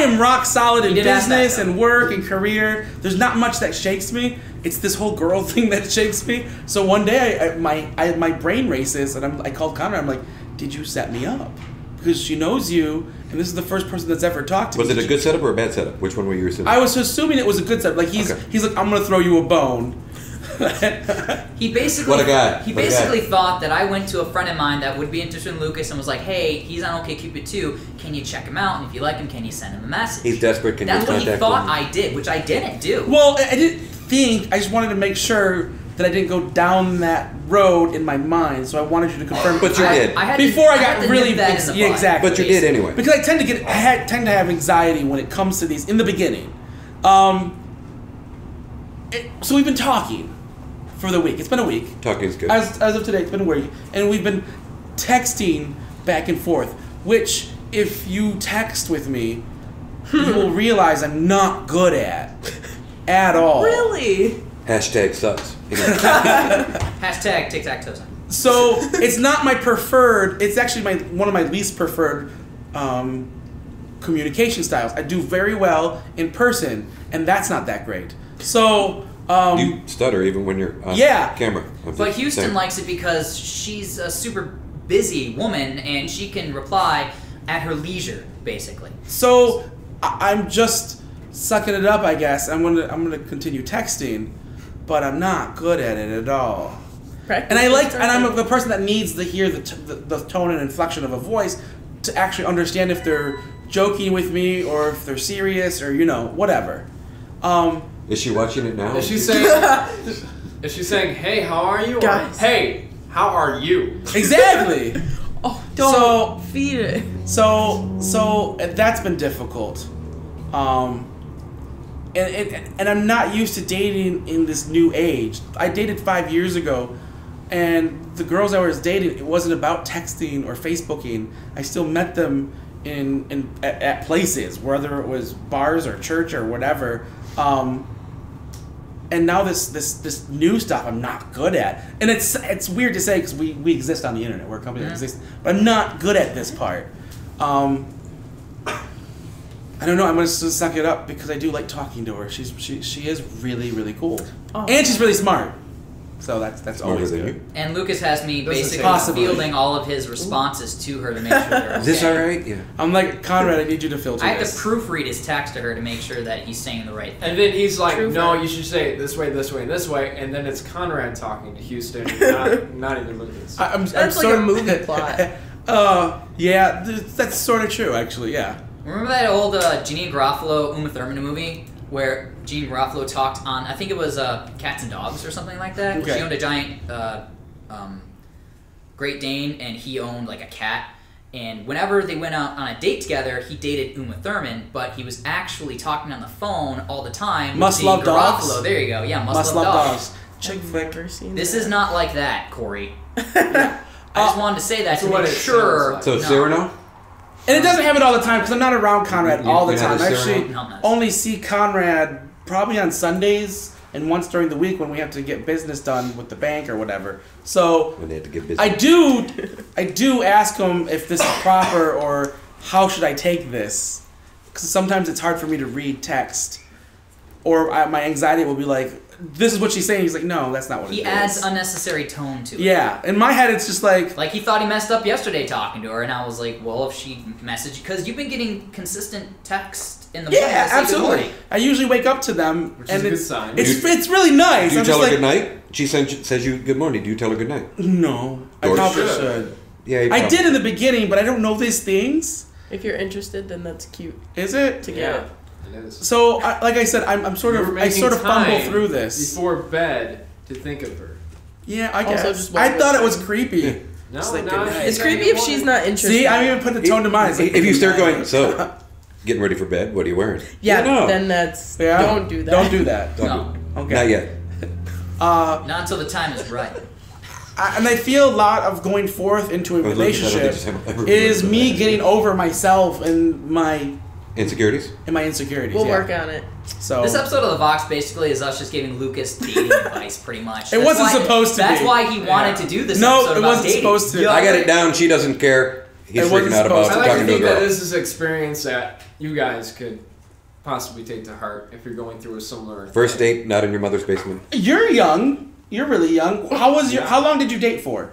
Speaker 1: am rock solid in
Speaker 2: He did ask that,
Speaker 1: business
Speaker 2: though.
Speaker 1: and work and career. There's not much that shakes me. It's this whole girl thing that shakes me. So one day my brain races and I called Conrad. I'm like, did you set me up? Because she knows you, and this is the first person that's ever talked to me.
Speaker 3: Was it a good setup or a bad setup? Which one were you assuming?
Speaker 1: I was assuming it was a good setup. Like he's like, I'm gonna throw you a bone.
Speaker 2: He basically
Speaker 3: What a guy.
Speaker 2: He
Speaker 3: What a
Speaker 2: basically
Speaker 3: guy.
Speaker 2: thought that I went to a friend of mine that would be interested in Lucas and was like, "Hey, he's on OkCupid too. Can you check him out? And if you like him, can you send him a message?"
Speaker 3: He's desperate. Can
Speaker 2: That's
Speaker 3: you
Speaker 2: what he
Speaker 3: contact
Speaker 2: thought
Speaker 3: him?
Speaker 2: I did, which I didn't do.
Speaker 1: Well, I didn't think. I just wanted to make sure that I didn't go down that road in my mind. So I wanted you to confirm.
Speaker 3: But you did.
Speaker 2: had
Speaker 1: Before I
Speaker 2: had
Speaker 1: got
Speaker 2: to
Speaker 1: really
Speaker 2: nip that in the
Speaker 1: yeah,
Speaker 2: bud,
Speaker 1: exactly.
Speaker 3: But you did anyway.
Speaker 1: Because I tend to have anxiety when it comes to these in the beginning. So we've been talking for the week. It's been a week.
Speaker 3: Talking's good.
Speaker 1: As of today, it's been a week, and we've been texting back and forth. Which, if you text with me, you will realize I'm not good at all.
Speaker 5: Really?
Speaker 3: Hashtag sucks.
Speaker 2: Hashtag tic-tac-toe.
Speaker 1: So it's not my preferred. It's actually one of my least preferred communication styles. I do very well in person, and that's not that great. So
Speaker 3: You stutter even when you're on
Speaker 1: Yeah.
Speaker 3: camera.
Speaker 2: But Houston likes it because she's a super busy woman and she can reply at her leisure, basically.
Speaker 1: So I'm just sucking it up, I guess. I'm gonna continue texting, but I'm not good at it at all.
Speaker 5: Practice.
Speaker 1: And I'm the person that needs to hear the tone and inflection of a voice to actually understand if they're joking with me or if they're serious or whatever.
Speaker 3: Is she watching it now?
Speaker 4: Is she saying? Is she saying, "Hey, how are you?" Or,
Speaker 5: Guys.
Speaker 4: "Hey, how are you?"
Speaker 1: Exactly.
Speaker 5: Oh, don't
Speaker 1: So-
Speaker 5: feed it.
Speaker 1: So that's been difficult. And I'm not used to dating in this new age. I dated 5 years ago, and the girls I was dating, it wasn't about texting or Facebooking. I still met them at places, whether it was bars or church or whatever. And now this new stuff I'm not good at, and it's weird to say because we exist on the internet. We're a company that exists, but I'm not good at this part. I don't know. I'm gonna just suck it up because I do like talking to her. She is really really cool,
Speaker 5: Oh.
Speaker 1: and she's really smart. So that's
Speaker 3: Smarter
Speaker 1: always
Speaker 3: than
Speaker 1: good.
Speaker 3: you.
Speaker 2: And Lucas has me
Speaker 4: Doesn't
Speaker 2: basically
Speaker 1: Possibly.
Speaker 2: fielding all of his responses to her to make sure they're okay.
Speaker 3: Is this all right? Yeah.
Speaker 1: I'm like, Conrad, I need you to filter
Speaker 2: I have to
Speaker 1: this.
Speaker 2: proofread his text to her to make sure that he's saying the right thing.
Speaker 4: And then he's like,
Speaker 5: True
Speaker 4: "No,
Speaker 5: fact.
Speaker 4: you should say it this way, this way, and this way." And then it's Conrad talking to Houston, not even Lucas.
Speaker 1: I'm
Speaker 5: That's like
Speaker 1: sort
Speaker 5: a movie plot.
Speaker 1: Yeah, that's sort of true, actually. Yeah.
Speaker 2: Remember that old Jeannie Garofalo Uma Thurman movie where Jeannie Garofalo talked on, I think it was Cats and Dogs or something like that.
Speaker 1: Okay.
Speaker 2: She owned a giant Great Dane and he owned like a cat. And whenever they went out on a date together, he dated Uma Thurman, but he was actually talking on the phone all the time. with
Speaker 1: Must
Speaker 2: Jeannie
Speaker 1: Love Dogs?
Speaker 2: Garofalo. There you go. Yeah,
Speaker 1: Must Love Dogs. Chick
Speaker 5: I've
Speaker 1: flick.
Speaker 5: never seen
Speaker 2: This
Speaker 5: that.
Speaker 2: is not like that, Corey. I just wanted to say that
Speaker 4: That's
Speaker 2: to
Speaker 4: what
Speaker 2: make
Speaker 4: it
Speaker 2: sure.
Speaker 4: sounds
Speaker 3: So
Speaker 2: no.
Speaker 3: Cyrano?
Speaker 1: And it doesn't happen all the time because I'm not around Conrad
Speaker 3: You-
Speaker 1: all the
Speaker 3: you're
Speaker 1: time.
Speaker 3: not a
Speaker 1: I
Speaker 3: Cyrano?
Speaker 1: actually
Speaker 2: No, no.
Speaker 1: only see Conrad probably on Sundays and once during the week when we have to get business done with the bank or whatever. So
Speaker 3: When they had to get busy.
Speaker 1: I do ask him if this is proper or how should I take this, because sometimes it's hard for me to read text or my anxiety will be like, this is what she's saying. He's like, no, that's not what it is.
Speaker 2: He adds unnecessary tone to it.
Speaker 1: Yeah, in my head, it's just like
Speaker 2: he thought he messed up yesterday talking to her, and I was like, well, if she messaged, because you've been getting consistent text in the morning.
Speaker 1: yeah,
Speaker 2: to say good
Speaker 1: absolutely.
Speaker 2: morning.
Speaker 1: I usually wake up to them,
Speaker 4: Which
Speaker 1: and
Speaker 4: is a good
Speaker 1: it's
Speaker 4: sign.
Speaker 1: it's really nice.
Speaker 3: Do you
Speaker 1: I'm
Speaker 3: tell
Speaker 1: just
Speaker 3: her
Speaker 1: like,
Speaker 3: good night? She says you good morning. Do you tell her good night?
Speaker 1: No, I
Speaker 3: Or
Speaker 1: probably
Speaker 4: should.
Speaker 1: should.
Speaker 3: Yeah, you
Speaker 1: I
Speaker 3: probably-
Speaker 1: did in the beginning, but I don't know these things.
Speaker 5: If you're interested, then that's cute
Speaker 1: Is it?
Speaker 5: to get
Speaker 4: Yeah,
Speaker 5: it.
Speaker 4: it is.
Speaker 1: So, like I said, I'm sort
Speaker 4: You
Speaker 1: of
Speaker 4: were
Speaker 1: I
Speaker 4: making
Speaker 1: sort of fumble
Speaker 4: time
Speaker 1: through this.
Speaker 4: before bed to think of her.
Speaker 1: Yeah, I
Speaker 5: Also,
Speaker 1: guess.
Speaker 5: just
Speaker 1: I
Speaker 5: one
Speaker 1: thought it
Speaker 5: more
Speaker 1: was
Speaker 5: thing.
Speaker 1: creepy.
Speaker 4: No,
Speaker 1: Just like
Speaker 4: no,
Speaker 1: good night.
Speaker 5: It's creepy if she's not interested.
Speaker 1: See, I even put the tone to mine. It's like,
Speaker 3: If you start
Speaker 1: good night.
Speaker 3: going, so getting ready for bed. What are you wearing?
Speaker 5: Yeah,
Speaker 3: no,
Speaker 5: then that's
Speaker 1: Yeah.
Speaker 5: don't do that.
Speaker 1: Don't do that.
Speaker 2: No,
Speaker 1: Okay.
Speaker 3: not yet.
Speaker 2: not until the time is right.
Speaker 1: And I feel a lot of going forth into a
Speaker 3: I was looking at it, I
Speaker 1: relationship
Speaker 3: just haven't-
Speaker 1: is me getting over myself and my
Speaker 3: Insecurities.
Speaker 1: insecurities.
Speaker 5: We'll
Speaker 1: yeah.
Speaker 5: work on it.
Speaker 1: So
Speaker 2: This episode of the Vox basically is us just giving Lucas dating advice, pretty much.
Speaker 1: It wasn't supposed to
Speaker 2: That's
Speaker 1: be.
Speaker 2: why he wanted to do this
Speaker 1: no,
Speaker 2: episode
Speaker 1: it
Speaker 2: about
Speaker 1: wasn't
Speaker 2: dating.
Speaker 1: supposed to.
Speaker 3: I got it down. She doesn't care. He's
Speaker 1: It wasn't
Speaker 3: freaking out about
Speaker 1: supposed
Speaker 4: I
Speaker 1: to.
Speaker 4: like to
Speaker 3: talking to a
Speaker 4: think that
Speaker 3: girl.
Speaker 4: this is an experience that you guys could possibly take to heart if you're going through a similar
Speaker 3: First
Speaker 4: thing.
Speaker 3: date, not in your mother's basement.
Speaker 1: You're young. You're really young. How long did you date for?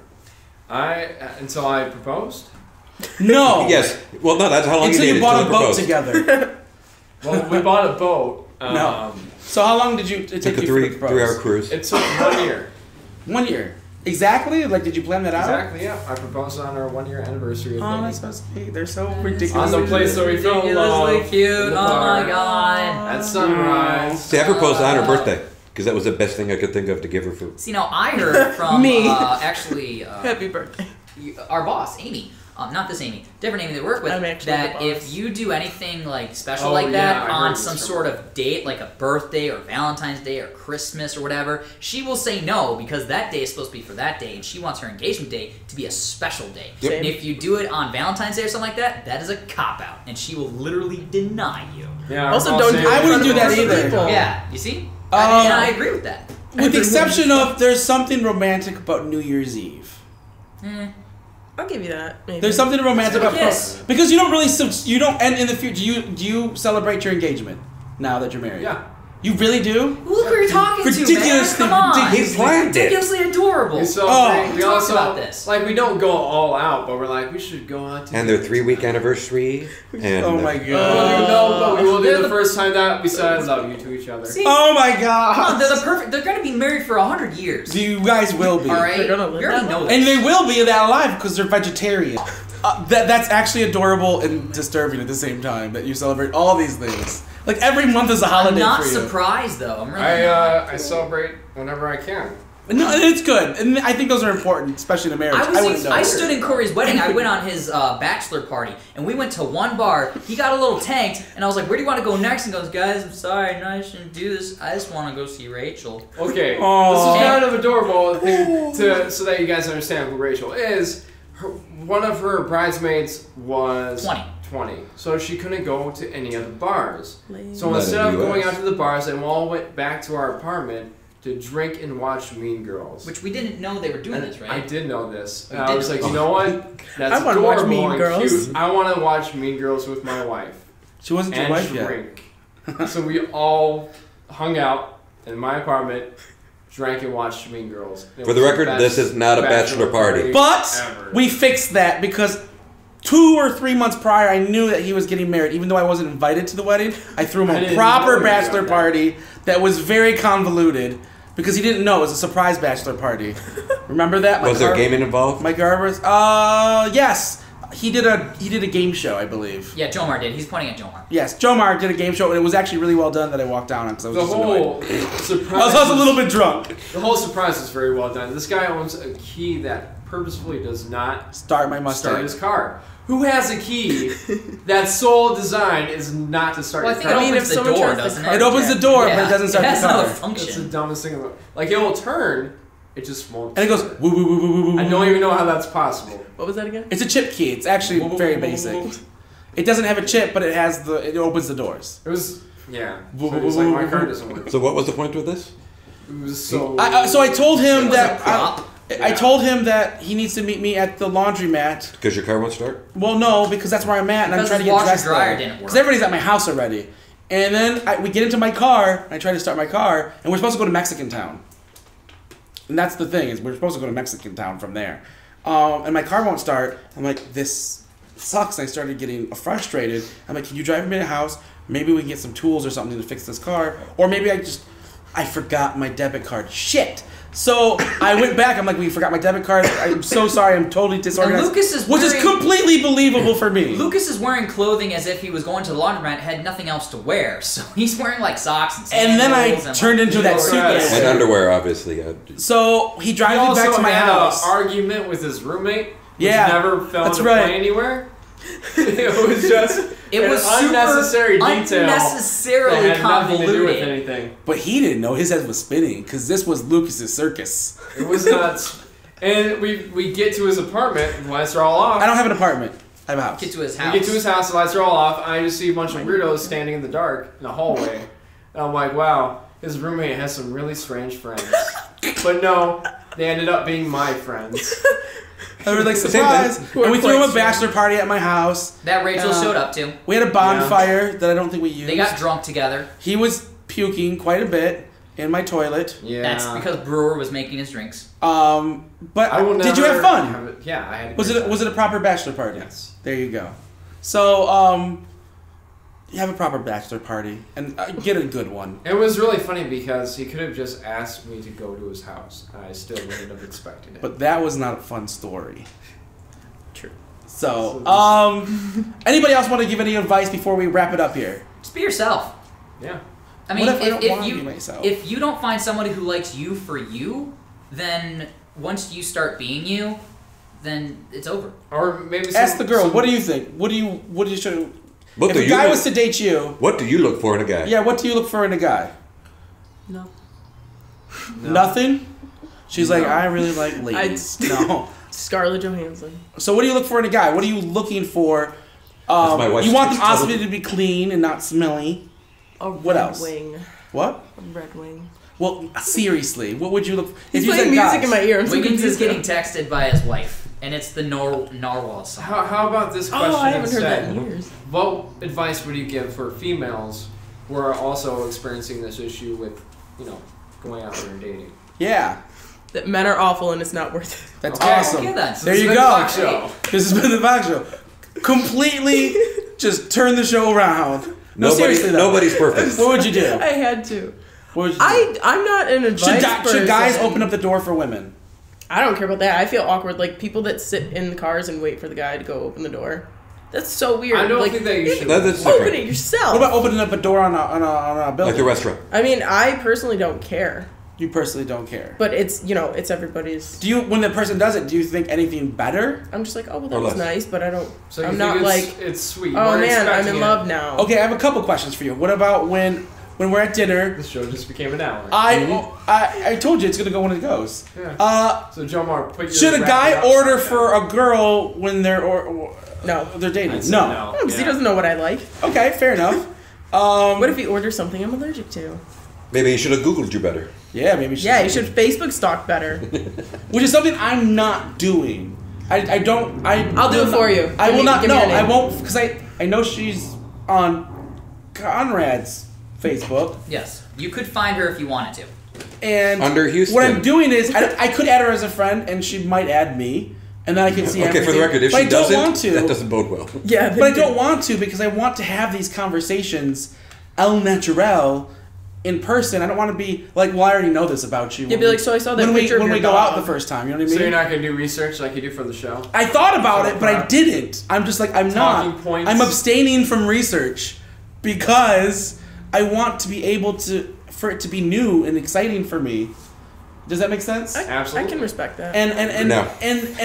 Speaker 4: Until I proposed.
Speaker 1: No.
Speaker 3: Yes. Well, no, that's how long
Speaker 1: Until
Speaker 3: you
Speaker 1: you
Speaker 3: dated.
Speaker 1: bought a
Speaker 3: until
Speaker 1: boat
Speaker 3: you proposed.
Speaker 1: together.
Speaker 4: Well, we bought a boat.
Speaker 1: No. So how long did you it
Speaker 3: Took
Speaker 1: take
Speaker 3: a
Speaker 1: you
Speaker 3: three
Speaker 1: to propose?
Speaker 3: hour cruise.
Speaker 4: It took 1 year.
Speaker 1: 1 year. Exactly? Like, did you plan that out?
Speaker 4: Exactly. Yeah, I proposed on our 1 year anniversary. Of
Speaker 1: Oh,
Speaker 4: dating.
Speaker 1: that's so sweet. They're so ridiculous.
Speaker 4: On the place where we fell in
Speaker 2: Ridiculously
Speaker 4: love.
Speaker 2: cute.
Speaker 4: in the
Speaker 2: Oh my
Speaker 4: park,
Speaker 2: god.
Speaker 4: At sunrise.
Speaker 3: See, I proposed on her birthday because that was the best thing I could think of to give her for.
Speaker 2: See, now I heard from
Speaker 5: Me.
Speaker 2: actually
Speaker 5: Happy birthday.
Speaker 2: our boss, Amy. Not this Amy, different Amy that we work with.
Speaker 5: I'm actually
Speaker 2: that
Speaker 5: the boss.
Speaker 2: if you do anything like special
Speaker 4: Oh,
Speaker 2: like that
Speaker 4: yeah, I heard
Speaker 2: on
Speaker 4: this
Speaker 2: some
Speaker 4: from
Speaker 2: sort
Speaker 4: her.
Speaker 2: of date, like a birthday or Valentine's Day or Christmas or whatever, she will say no because that day is supposed to be for that day, and she wants her engagement day to be a special day.
Speaker 3: Yep.
Speaker 2: And if you do it on Valentine's Day or something like that, that is a cop out, and she will literally deny you.
Speaker 4: Yeah. our
Speaker 5: Also,
Speaker 4: boss
Speaker 5: don't
Speaker 4: said-
Speaker 5: do it
Speaker 1: I
Speaker 5: in
Speaker 1: wouldn't
Speaker 5: front
Speaker 1: do
Speaker 5: of
Speaker 1: that
Speaker 5: other
Speaker 1: either.
Speaker 5: people.
Speaker 2: Yeah, you see? And I agree with that.
Speaker 1: With the exception of there's something romantic about New Year's Eve.
Speaker 5: I'll give you that. Maybe.
Speaker 1: There's something romantic about
Speaker 2: Yes.
Speaker 1: because you don't really you don't and in the future do you celebrate your engagement now that you're married?
Speaker 4: Yeah.
Speaker 1: You really do?
Speaker 2: Look who you're talking to, man.
Speaker 1: Ridiculously
Speaker 2: Come on.
Speaker 3: He planned it.
Speaker 2: Ridiculously adorable.
Speaker 4: We celebrate.
Speaker 1: Oh,
Speaker 4: we
Speaker 2: talked
Speaker 4: also
Speaker 2: about this.
Speaker 4: like we don't go all out, but we're like we should go out.
Speaker 3: And their 3-week anniversary. And
Speaker 1: Oh my
Speaker 4: We'll
Speaker 1: god.
Speaker 4: do, no, but we will
Speaker 2: They're
Speaker 4: do the
Speaker 2: the-
Speaker 4: first time that we said I love you to each other.
Speaker 2: See?
Speaker 1: Oh my
Speaker 2: Come on,
Speaker 1: god.
Speaker 2: they're the perfect. They're gonna be married for 100 years.
Speaker 1: You guys will be.
Speaker 2: All right,
Speaker 5: They're gonna live
Speaker 2: you already
Speaker 5: that
Speaker 2: know
Speaker 5: long.
Speaker 2: this.
Speaker 1: And they will be that alive because they're vegetarian. That's actually adorable and disturbing at the same time that you celebrate all these things. Like every month is a
Speaker 2: I'm
Speaker 1: holiday
Speaker 2: not
Speaker 1: for you.
Speaker 2: surprised though. I'm really not.
Speaker 4: I celebrate whenever I can.
Speaker 1: No, it's good, and I think those are important, especially in a marriage. wouldn't know.
Speaker 2: I stood in Corey's wedding. I went on his bachelor party, and we went to one bar. He got a little tanked, and I was like, "Where do you want to go next?" And he goes, "Guys, I'm sorry, no, I shouldn't do this. I just want to go see Rachel."
Speaker 4: Okay,
Speaker 1: Aw.
Speaker 4: this is kind of adorable so that you guys understand who Rachel is. One of her bridesmaids was
Speaker 2: 20.
Speaker 4: So she couldn't go to any of the bars.
Speaker 5: Lame.
Speaker 4: So
Speaker 3: Not
Speaker 4: instead
Speaker 3: in
Speaker 4: of
Speaker 3: the
Speaker 4: going
Speaker 3: US.
Speaker 4: out to the bars, they all went back to our apartment to drink and watch Mean Girls.
Speaker 2: Which we didn't know they were doing
Speaker 4: And
Speaker 2: this, right?
Speaker 4: I did know this.
Speaker 2: You
Speaker 4: And I
Speaker 2: did
Speaker 4: was
Speaker 2: know
Speaker 4: like,
Speaker 2: this.
Speaker 4: you know what? That's
Speaker 5: I wanna watch
Speaker 4: adorable
Speaker 5: Mean
Speaker 4: and
Speaker 5: Girls.
Speaker 4: cute. I want to watch Mean Girls with my wife.
Speaker 1: She wasn't your
Speaker 4: And
Speaker 1: wife yet.
Speaker 4: drink. So we all hung out in my apartment, drank and watched Mean Girls. It
Speaker 3: For the
Speaker 4: was
Speaker 3: record,
Speaker 4: best
Speaker 3: this is not a bachelor party.
Speaker 1: But
Speaker 4: ever.
Speaker 1: we fixed that because 2 or 3 months prior, I knew that he was getting married. Even though I wasn't invited to the wedding, I threw him
Speaker 4: I
Speaker 1: a
Speaker 4: didn't
Speaker 1: proper
Speaker 4: know you
Speaker 1: bachelor
Speaker 4: got that.
Speaker 1: party that was very convoluted because he didn't know it was a surprise bachelor party. Remember that?
Speaker 3: Was there gaming involved?
Speaker 1: Mike Garber's? Yes. He did a game show, I believe.
Speaker 2: Yeah, Jomar did. He's pointing at Jomar.
Speaker 1: Yes, Joe Mark did a game show, and it was actually really well done that I walked down on because I was
Speaker 4: The
Speaker 1: just annoyed.
Speaker 4: whole surprise.
Speaker 1: I was also a little bit drunk.
Speaker 4: The whole surprise is very well done. This guy owns a key that purposefully does not
Speaker 1: Start my Mustang.
Speaker 4: start his car. Who has a key that's sole design is not to start
Speaker 2: Well, I
Speaker 4: your
Speaker 2: think
Speaker 4: car?
Speaker 2: it
Speaker 5: I mean,
Speaker 2: opens
Speaker 5: if
Speaker 2: the
Speaker 5: someone
Speaker 2: door,
Speaker 5: tries to
Speaker 2: doesn't
Speaker 5: cut
Speaker 2: it?
Speaker 1: It opens the door, but it doesn't start
Speaker 2: it has
Speaker 1: the
Speaker 2: no
Speaker 1: car.
Speaker 4: That's the
Speaker 2: function.
Speaker 4: dumbest thing about. Like it will turn, it just won't.
Speaker 1: And it goes
Speaker 4: turn.
Speaker 1: woo woo woo woo woo woo.
Speaker 4: I don't even know how that's possible.
Speaker 5: What was that again?
Speaker 1: It's a chip key. It's actually very basic. It doesn't have a chip, but it opens the doors.
Speaker 4: It was So it was like my car doesn't work.
Speaker 3: So what was the point with this?
Speaker 4: It was so.
Speaker 1: So I told him
Speaker 2: It was
Speaker 1: that
Speaker 2: a prop.
Speaker 1: I told him that he needs to meet me at the laundromat.
Speaker 3: Because your car won't start?
Speaker 1: Well, no, because that's where I'm at, and
Speaker 2: Because
Speaker 1: I'm trying to
Speaker 2: his
Speaker 1: get
Speaker 2: washer
Speaker 1: dressed
Speaker 2: dryer
Speaker 1: there.
Speaker 2: didn't work.
Speaker 1: Because everybody's at my house already, And then we get into my car. I try to start my car, and we're supposed to go to Mexican Town. And that's the thing, is we're supposed to go to Mexican Town from there. And my car won't start. I'm like, this sucks. And I started getting frustrated. I'm like, can you drive me to the house? Maybe we can get some tools or something to fix this car. Or maybe I forgot my debit card. Shit. So I went back. I'm like, we forgot my debit card. I'm so sorry. I'm totally disorganized. Which is completely believable for me.
Speaker 2: Lucas is wearing clothing as if he was going to the laundromat, had nothing else to wear. So he's wearing like socks and sandals.
Speaker 1: And then I turned into that suitcase.
Speaker 3: And underwear, obviously.
Speaker 1: So he drives me back to my house.
Speaker 4: He also had an argument with his roommate. Which
Speaker 1: Yeah,
Speaker 4: never fell
Speaker 1: that's
Speaker 4: into
Speaker 1: right.
Speaker 4: play anywhere. It was just unnecessary detail.
Speaker 2: Unnecessarily
Speaker 4: that had nothing to do with
Speaker 2: convoluted.
Speaker 4: anything.
Speaker 1: But he didn't know his head was spinning because this was Lucas's circus.
Speaker 4: It was nuts. And we get to his apartment, and the lights are all off.
Speaker 1: I don't have an apartment. I have a house.
Speaker 2: Get to his
Speaker 4: We
Speaker 2: house.
Speaker 4: get to his house, the lights are all off, and I just see a bunch of weirdos standing in the dark in the hallway. And I'm like, wow, his roommate has some really strange friends. But no, they ended up being my friends.
Speaker 1: I was like, surprise! And we threw him a bachelor party at my house.
Speaker 2: That Rachel showed up to.
Speaker 1: We had a bonfire that I don't think we used.
Speaker 2: They got drunk together.
Speaker 1: He was puking quite a bit in my toilet.
Speaker 4: Yeah.
Speaker 2: That's because Brewer was making his drinks.
Speaker 1: But
Speaker 4: I will
Speaker 1: did you have fun?
Speaker 4: Yeah, I had a
Speaker 1: Was
Speaker 4: great time.
Speaker 1: it a proper bachelor party?
Speaker 4: Yes.
Speaker 1: There you go. So you have a proper bachelor party and get a good one.
Speaker 4: It was really funny because he could have just asked me to go to his house. I still wouldn't have expected it.
Speaker 1: But that was not a fun story.
Speaker 5: True.
Speaker 1: So, anybody else want to give any advice before we wrap it up here?
Speaker 2: Just be yourself.
Speaker 4: Yeah.
Speaker 2: I mean,
Speaker 1: What if I don't wanna be
Speaker 2: if
Speaker 1: myself?
Speaker 2: you don't find somebody who likes you for you, then once you start being you, then it's over.
Speaker 4: Or maybe
Speaker 1: Ask the girl. What do you think? What do you should?
Speaker 3: What
Speaker 1: If
Speaker 3: do
Speaker 1: a
Speaker 3: you
Speaker 1: guy
Speaker 3: look-
Speaker 1: was to date you,
Speaker 3: What do you look for in a guy?
Speaker 1: yeah, what do you look for in a guy?
Speaker 5: No.
Speaker 1: Nothing. She's like,
Speaker 4: No.
Speaker 1: I really like ladies. No.
Speaker 5: Scarlett Johansson.
Speaker 1: So what do you look for in a guy? What are you looking for?
Speaker 3: That's my wife's
Speaker 1: You want them
Speaker 3: text
Speaker 1: obviously to be clean and not smelly.
Speaker 5: A
Speaker 1: What
Speaker 5: Red
Speaker 1: else?
Speaker 5: Wing.
Speaker 1: What?
Speaker 5: A Red Wing.
Speaker 1: Well, seriously, what would you look?
Speaker 5: He's
Speaker 1: you
Speaker 5: playing
Speaker 1: said
Speaker 5: music
Speaker 1: guys,
Speaker 5: in my ear. I'm so
Speaker 2: Wiggins is
Speaker 5: confused
Speaker 2: getting
Speaker 5: now.
Speaker 2: texted by his wife, and it's the Narwhal song.
Speaker 4: How about this question
Speaker 5: Oh, I haven't heard
Speaker 4: instead?
Speaker 5: that in years.
Speaker 4: What advice would you give for females who are also experiencing this issue with, going out there and dating?
Speaker 1: Yeah,
Speaker 5: That men are awful and it's not worth it.
Speaker 1: that's
Speaker 4: Okay.
Speaker 1: awesome.
Speaker 2: Okay, then.
Speaker 1: There you
Speaker 4: This has been
Speaker 1: go.
Speaker 4: the VOX Show.
Speaker 1: This has been the VOX Show. Completely, just turn the show around. No, seriously though.
Speaker 3: Nobody's perfect.
Speaker 1: What would you do?
Speaker 5: I had to.
Speaker 1: What would you do?
Speaker 5: I'm not an advice
Speaker 1: Should guys
Speaker 5: person.
Speaker 1: open up the door for women?
Speaker 5: I don't care about that. I feel awkward. Like people that sit in the cars and wait for the guy to go open the door. That's so weird.
Speaker 4: I don't
Speaker 5: like,
Speaker 4: think that you should.
Speaker 3: That's
Speaker 5: open
Speaker 3: different.
Speaker 5: it yourself.
Speaker 1: What about opening up a door on a building?
Speaker 3: Like the restaurant.
Speaker 5: I mean, I personally don't care,
Speaker 1: You personally don't care.
Speaker 5: but it's it's everybody's.
Speaker 1: Do you, when the person does it, do you think anything better?
Speaker 5: I'm just like, oh well, that
Speaker 3: Or
Speaker 5: was
Speaker 3: less.
Speaker 5: nice, but I don't.
Speaker 4: So you
Speaker 5: I'm
Speaker 4: think
Speaker 5: not like,
Speaker 4: it's sweet. You
Speaker 5: oh
Speaker 4: weren't
Speaker 5: man, I'm
Speaker 4: expecting
Speaker 5: in
Speaker 4: it.
Speaker 5: love now.
Speaker 1: Okay, I have a couple questions for you. What about when we're at dinner?
Speaker 4: This show just became an hour.
Speaker 1: I told you it's gonna go when it goes.
Speaker 4: Yeah. So Joe Mar, put your
Speaker 1: Should a
Speaker 4: wrap it
Speaker 1: guy
Speaker 4: up
Speaker 1: order
Speaker 4: sometime.
Speaker 1: for a girl when they're
Speaker 5: No,
Speaker 1: they're dating?
Speaker 4: I'd say
Speaker 1: No.
Speaker 4: no.
Speaker 5: because he
Speaker 4: Yeah.
Speaker 5: doesn't know what I like.
Speaker 1: Okay, fair enough.
Speaker 5: What if he orders something I'm allergic to?
Speaker 3: Maybe you should have Googled you better.
Speaker 1: Yeah, maybe.
Speaker 5: Yeah, you should Facebook stalk better.
Speaker 1: Which is something I'm not doing. I don't.
Speaker 5: I'll do it for you.
Speaker 1: I will not.
Speaker 5: Give me
Speaker 1: No,
Speaker 5: your name.
Speaker 1: I won't because I know she's on Conrad's Facebook.
Speaker 2: Yes, you could find her if you wanted to.
Speaker 1: And
Speaker 3: Under Houston.
Speaker 1: what I'm doing is I could add her as a friend, and she might add me, and then I can see.
Speaker 3: Okay, for the
Speaker 1: everything.
Speaker 3: record, if
Speaker 1: But
Speaker 3: she
Speaker 1: I don't
Speaker 3: doesn't,
Speaker 1: want to.
Speaker 3: that doesn't bode well.
Speaker 5: Yeah,
Speaker 1: But I don't want to because I want to have these conversations el natural in person. I don't want to be like, well, I already know this about you.
Speaker 5: You'd be like, so I saw that
Speaker 1: when
Speaker 5: picture
Speaker 1: we
Speaker 5: of
Speaker 1: when
Speaker 5: your
Speaker 1: we go out
Speaker 5: dog.
Speaker 1: the first time. You know what I mean?
Speaker 4: So you're not gonna do research like you do for the show?
Speaker 1: I thought about it, but I didn't. I'm just like, I'm
Speaker 4: Talking
Speaker 1: not.
Speaker 4: points.
Speaker 1: I'm abstaining from research because I want to be able for it to be new and exciting for me. Does that make sense?
Speaker 5: I
Speaker 4: Absolutely.
Speaker 5: can respect that.
Speaker 1: And
Speaker 3: No.